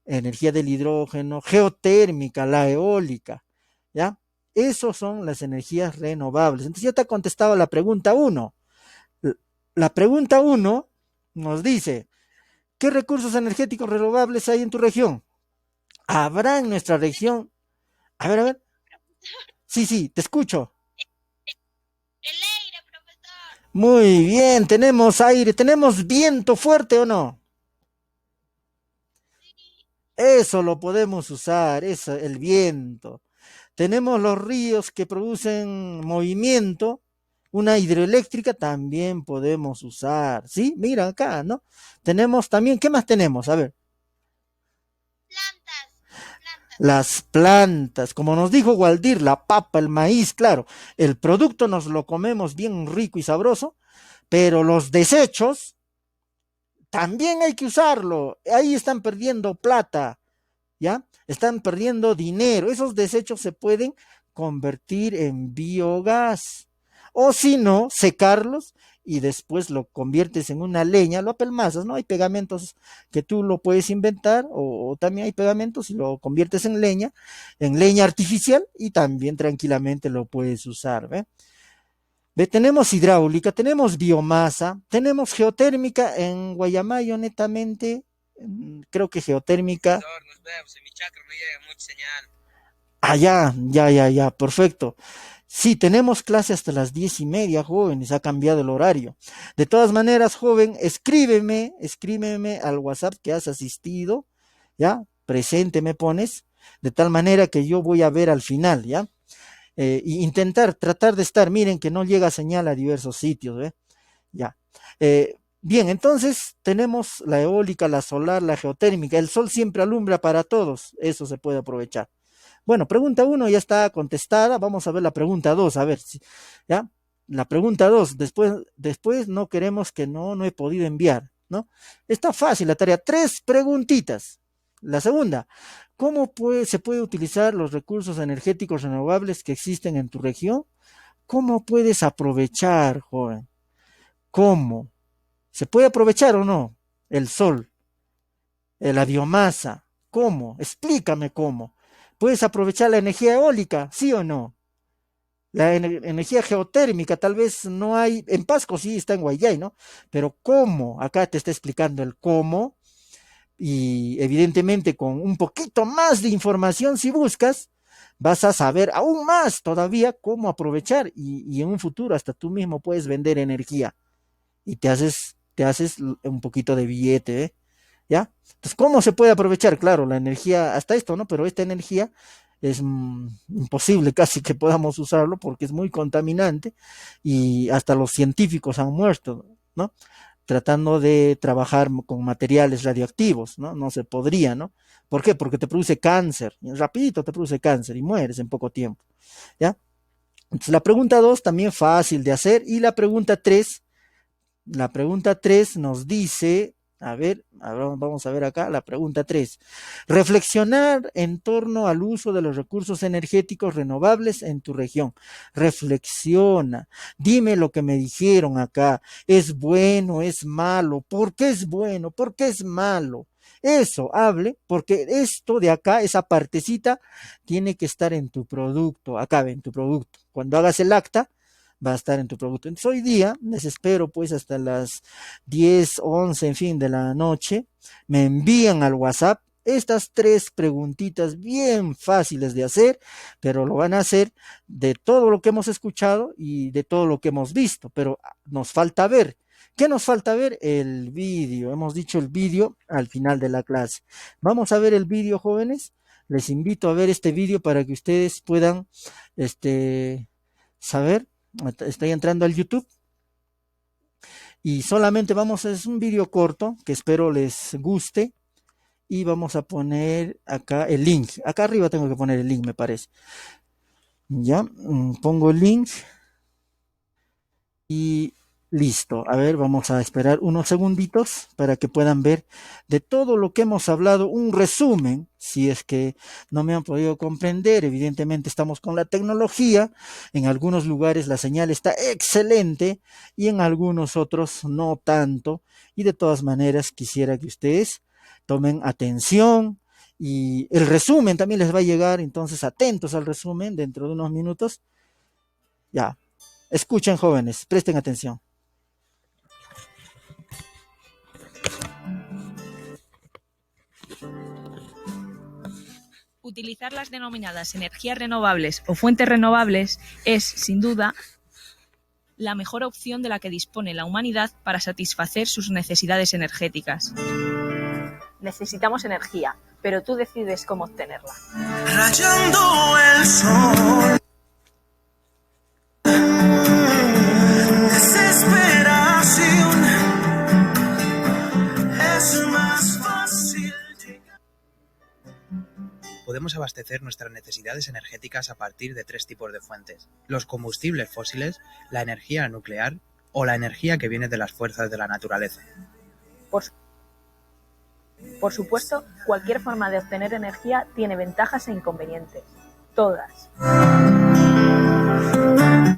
energía del hidrógeno, geotérmica, la eólica, ¿ya? Esos son las energías renovables. Entonces ya te ha contestado la pregunta uno. La pregunta uno nos dice, ¿qué recursos energéticos renovables hay en tu región? ¿Habrá en nuestra región? A ver. Sí, te escucho. El aire, profesor. Muy bien, tenemos aire, tenemos viento fuerte o no. Eso lo podemos usar, eso, el viento. Tenemos los ríos que producen movimiento, una hidroeléctrica también podemos usar, ¿sí? Mira acá, ¿no? Tenemos también, ¿qué más tenemos? A ver, Plantas. las plantas, como nos dijo Waldir, la papa, el maíz, claro, el producto nos lo comemos bien rico y sabroso, pero los desechos también hay que usarlo. Ahí están perdiendo plata, ¿ya? Están perdiendo dinero. Esos desechos se pueden convertir en biogás. O si no, secarlos y después lo conviertes en una leña, lo apelmazas, ¿no? Hay pegamentos que tú lo puedes inventar o también hay pegamentos y lo conviertes en leña artificial y también tranquilamente lo puedes usar, ¿ve? Ve, tenemos hidráulica, tenemos biomasa, tenemos geotérmica en Guayamayo netamente, creo que geotérmica. Profesor, nos vemos. En mi chakra no llega mucha señal. Ah, ya, perfecto. Sí, tenemos clase hasta las 10:30, jóvenes, ha cambiado el horario. De todas maneras, joven, escríbeme al WhatsApp que has asistido, ¿ya? Presente me pones, de tal manera que yo voy a ver al final, ¿ya? Tratar de estar, miren que no llega señal a diversos sitios, ¿eh? Ya. Bien, entonces tenemos la eólica, la solar, la geotérmica. El sol siempre alumbra para todos, eso se puede aprovechar. Bueno, pregunta uno ya está contestada. Vamos a ver la pregunta 2, a ver si, ¿ya? La pregunta 2, después no queremos que no he podido enviar, ¿no? Está fácil la tarea. Tres preguntitas. La segunda, se puede utilizar los recursos energéticos renovables que existen en tu región? ¿Cómo puedes aprovechar, joven? ¿Cómo? ¿Se puede aprovechar o no? El sol, la biomasa. ¿Cómo? Explícame cómo. ¿Puedes aprovechar la energía eólica? ¿Sí o no? La energía geotérmica, tal vez no hay, en Pasco sí está en Guayay, ¿no? Pero ¿cómo? Acá te está explicando el cómo y evidentemente con un poquito más de información si buscas, vas a saber aún más todavía cómo aprovechar y en un futuro hasta tú mismo puedes vender energía y te haces un poquito de billete, ¿eh? ¿Ya? Entonces, ¿cómo se puede aprovechar? Claro, la energía, hasta esto, ¿no? Pero esta energía es imposible casi que podamos usarlo porque es muy contaminante y hasta los científicos han muerto, ¿no? Tratando de trabajar con materiales radioactivos, ¿no? No se podría, ¿no? ¿Por qué? Porque te produce cáncer, rapidito te produce cáncer y mueres en poco tiempo, ¿ya? Entonces la pregunta 2 también fácil de hacer y la pregunta 3 nos dice, a ver, vamos a ver acá, la pregunta 3. Reflexionar en torno al uso de los recursos energéticos renovables en tu región. Reflexiona, dime lo que me dijeron acá. ¿Es bueno? ¿Es malo? ¿Por qué es bueno? ¿Por qué es malo? Eso, hable, porque esto de acá, esa partecita, tiene que estar en tu producto, acá en tu producto. Cuando hagas el acta, va a estar en tu producto. Entonces hoy día les espero pues hasta las 10, 11, en fin, de la noche. Me envían al WhatsApp estas tres preguntitas bien fáciles de hacer, pero lo van a hacer de todo lo que hemos escuchado y de todo lo que hemos visto, pero nos falta ver. ¿Qué nos falta ver? El vídeo. Hemos dicho el vídeo al final de la clase. Vamos a ver el vídeo, jóvenes. Les invito a ver este vídeo para que ustedes puedan saber. Estoy entrando al YouTube y solamente es un vídeo corto que espero les guste y vamos a poner acá el link. Acá arriba tengo que poner el link, me parece. Ya, pongo el link y listo. A ver, vamos a esperar unos segunditos para que puedan ver de todo lo que hemos hablado, un resumen, si es que no me han podido comprender. Evidentemente estamos con la tecnología, en algunos lugares la señal está excelente y en algunos otros no tanto. Y de todas maneras quisiera que ustedes tomen atención y el resumen también les va a llegar, entonces atentos al resumen dentro de unos minutos. Ya, escuchen jóvenes, presten atención. Utilizar las denominadas energías renovables o fuentes renovables es, sin duda, la mejor opción de la que dispone la humanidad para satisfacer sus necesidades energéticas. Necesitamos energía, pero tú decides cómo obtenerla. Rayando el sol. Desesperación. Es más fácil. Podemos abastecer nuestras necesidades energéticas a partir de 3 tipos de fuentes: los combustibles fósiles, la energía nuclear o la energía que viene de las fuerzas de la naturaleza. Por supuesto, cualquier forma de obtener energía tiene ventajas e inconvenientes. Todas.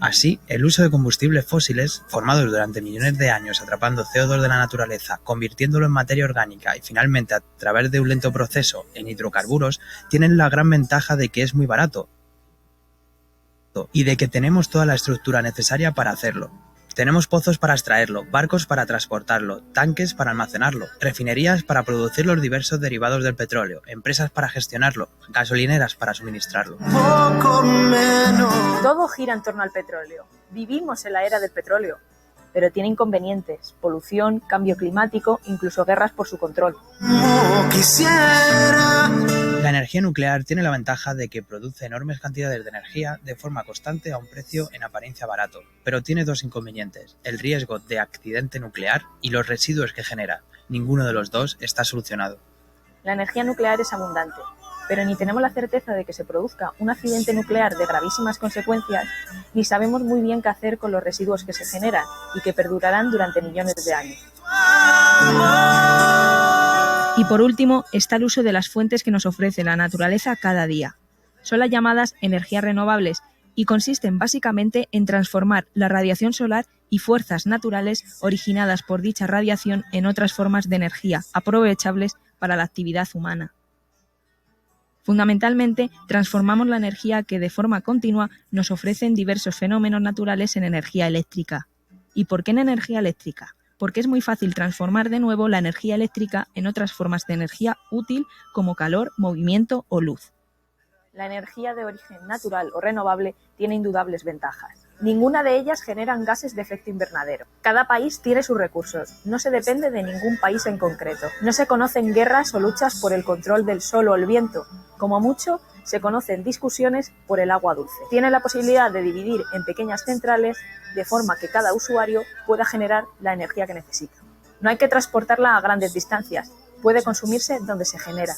Así, el uso de combustibles fósiles, formados durante millones de años atrapando CO2 de la naturaleza, convirtiéndolo en materia orgánica y finalmente a través de un lento proceso en hidrocarburos, tienen la gran ventaja de que es muy barato y de que tenemos toda la estructura necesaria para hacerlo. Tenemos pozos para extraerlo, barcos para transportarlo, tanques para almacenarlo, refinerías para producir los diversos derivados del petróleo, empresas para gestionarlo, gasolineras para suministrarlo. Todo gira en torno al petróleo. Vivimos en la era del petróleo, pero tiene inconvenientes: polución, cambio climático, incluso guerras por su control. La energía nuclear tiene la ventaja de que produce enormes cantidades de energía de forma constante a un precio en apariencia barato, pero tiene 2 inconvenientes: el riesgo de accidente nuclear y los residuos que genera. Ninguno de los dos está solucionado. La energía nuclear es abundante, pero ni tenemos la certeza de que se produzca un accidente nuclear de gravísimas consecuencias, ni sabemos muy bien qué hacer con los residuos que se generan y que perdurarán durante millones de años. Y por último, está el uso de las fuentes que nos ofrece la naturaleza cada día. Son las llamadas energías renovables y consisten básicamente en transformar la radiación solar y fuerzas naturales originadas por dicha radiación en otras formas de energía aprovechables para la actividad humana. Fundamentalmente, transformamos la energía que de forma continua nos ofrecen diversos fenómenos naturales en energía eléctrica. ¿Y por qué en energía eléctrica? Porque es muy fácil transformar de nuevo la energía eléctrica en otras formas de energía útil como calor, movimiento o luz. La energía de origen natural o renovable tiene indudables ventajas. Ninguna de ellas generan gases de efecto invernadero. Cada país tiene sus recursos. No se depende de ningún país en concreto. No se conocen guerras o luchas por el control del sol o el viento. Como mucho, se conocen discusiones por el agua dulce. Tiene la posibilidad de dividir en pequeñas centrales de forma que cada usuario pueda generar la energía que necesita. No hay que transportarla a grandes distancias. Puede consumirse donde se genera.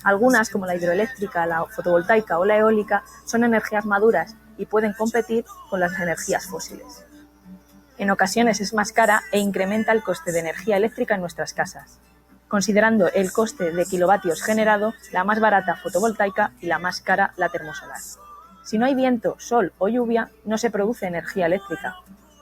Algunas, como la hidroeléctrica, la fotovoltaica o la eólica, son energías maduras y pueden competir con las energías fósiles. En ocasiones es más cara e incrementa el coste de energía eléctrica en nuestras casas. Considerando el coste de kilovatios generado, la más barata fotovoltaica y la más cara la termosolar. Si no hay viento, sol o lluvia, no se produce energía eléctrica.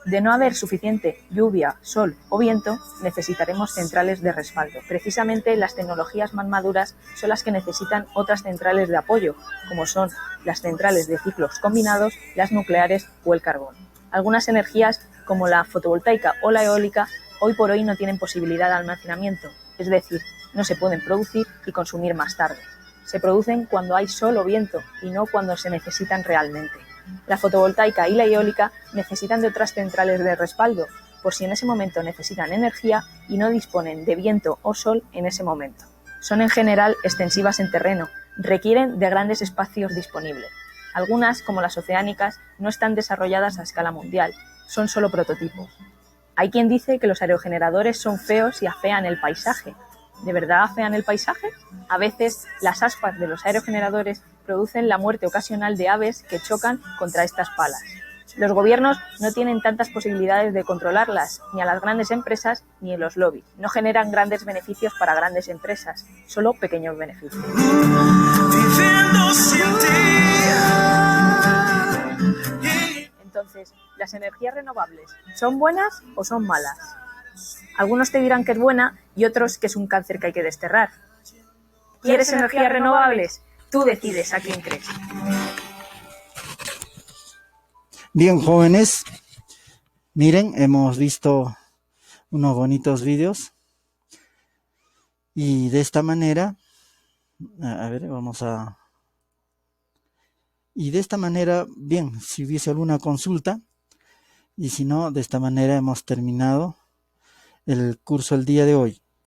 De no haber suficiente lluvia, sol o viento, necesitaremos centrales de respaldo. Precisamente las tecnologías más maduras son las que necesitan otras centrales de apoyo, como son las centrales de ciclos combinados, las nucleares o el carbón. Algunas energías, como la fotovoltaica o la eólica, hoy por hoy no tienen posibilidad de almacenamiento, es decir, no se pueden producir y consumir más tarde. Se producen cuando hay sol o viento y no cuando se necesitan realmente. La fotovoltaica y la eólica necesitan de otras centrales de respaldo, por si en ese momento necesitan energía y no disponen de viento o sol en ese momento. Son en general extensivas en terreno, requieren de grandes espacios disponibles. Algunas, como las oceánicas, no están desarrolladas a escala mundial, son solo prototipos. Hay quien dice que los aerogeneradores son feos y afean el paisaje. ¿De verdad afean el paisaje? A veces, las aspas de los aerogeneradores producen la muerte ocasional de aves que chocan contra estas palas. Los gobiernos no tienen tantas posibilidades de controlarlas, ni a las grandes empresas ni en los lobbies. No generan grandes beneficios para grandes empresas, solo pequeños beneficios. Entonces, ¿las energías renovables son buenas o son malas? Algunos te dirán que es buena y otros que es un cáncer que hay que desterrar. ¿Quieres energías renovables? Tú decides a quién crees. Bien, jóvenes, miren, hemos visto unos bonitos vídeos y de esta manera, y de esta manera, bien, si hubiese alguna consulta, Y si no, de esta manera hemos terminado el curso el día de hoy.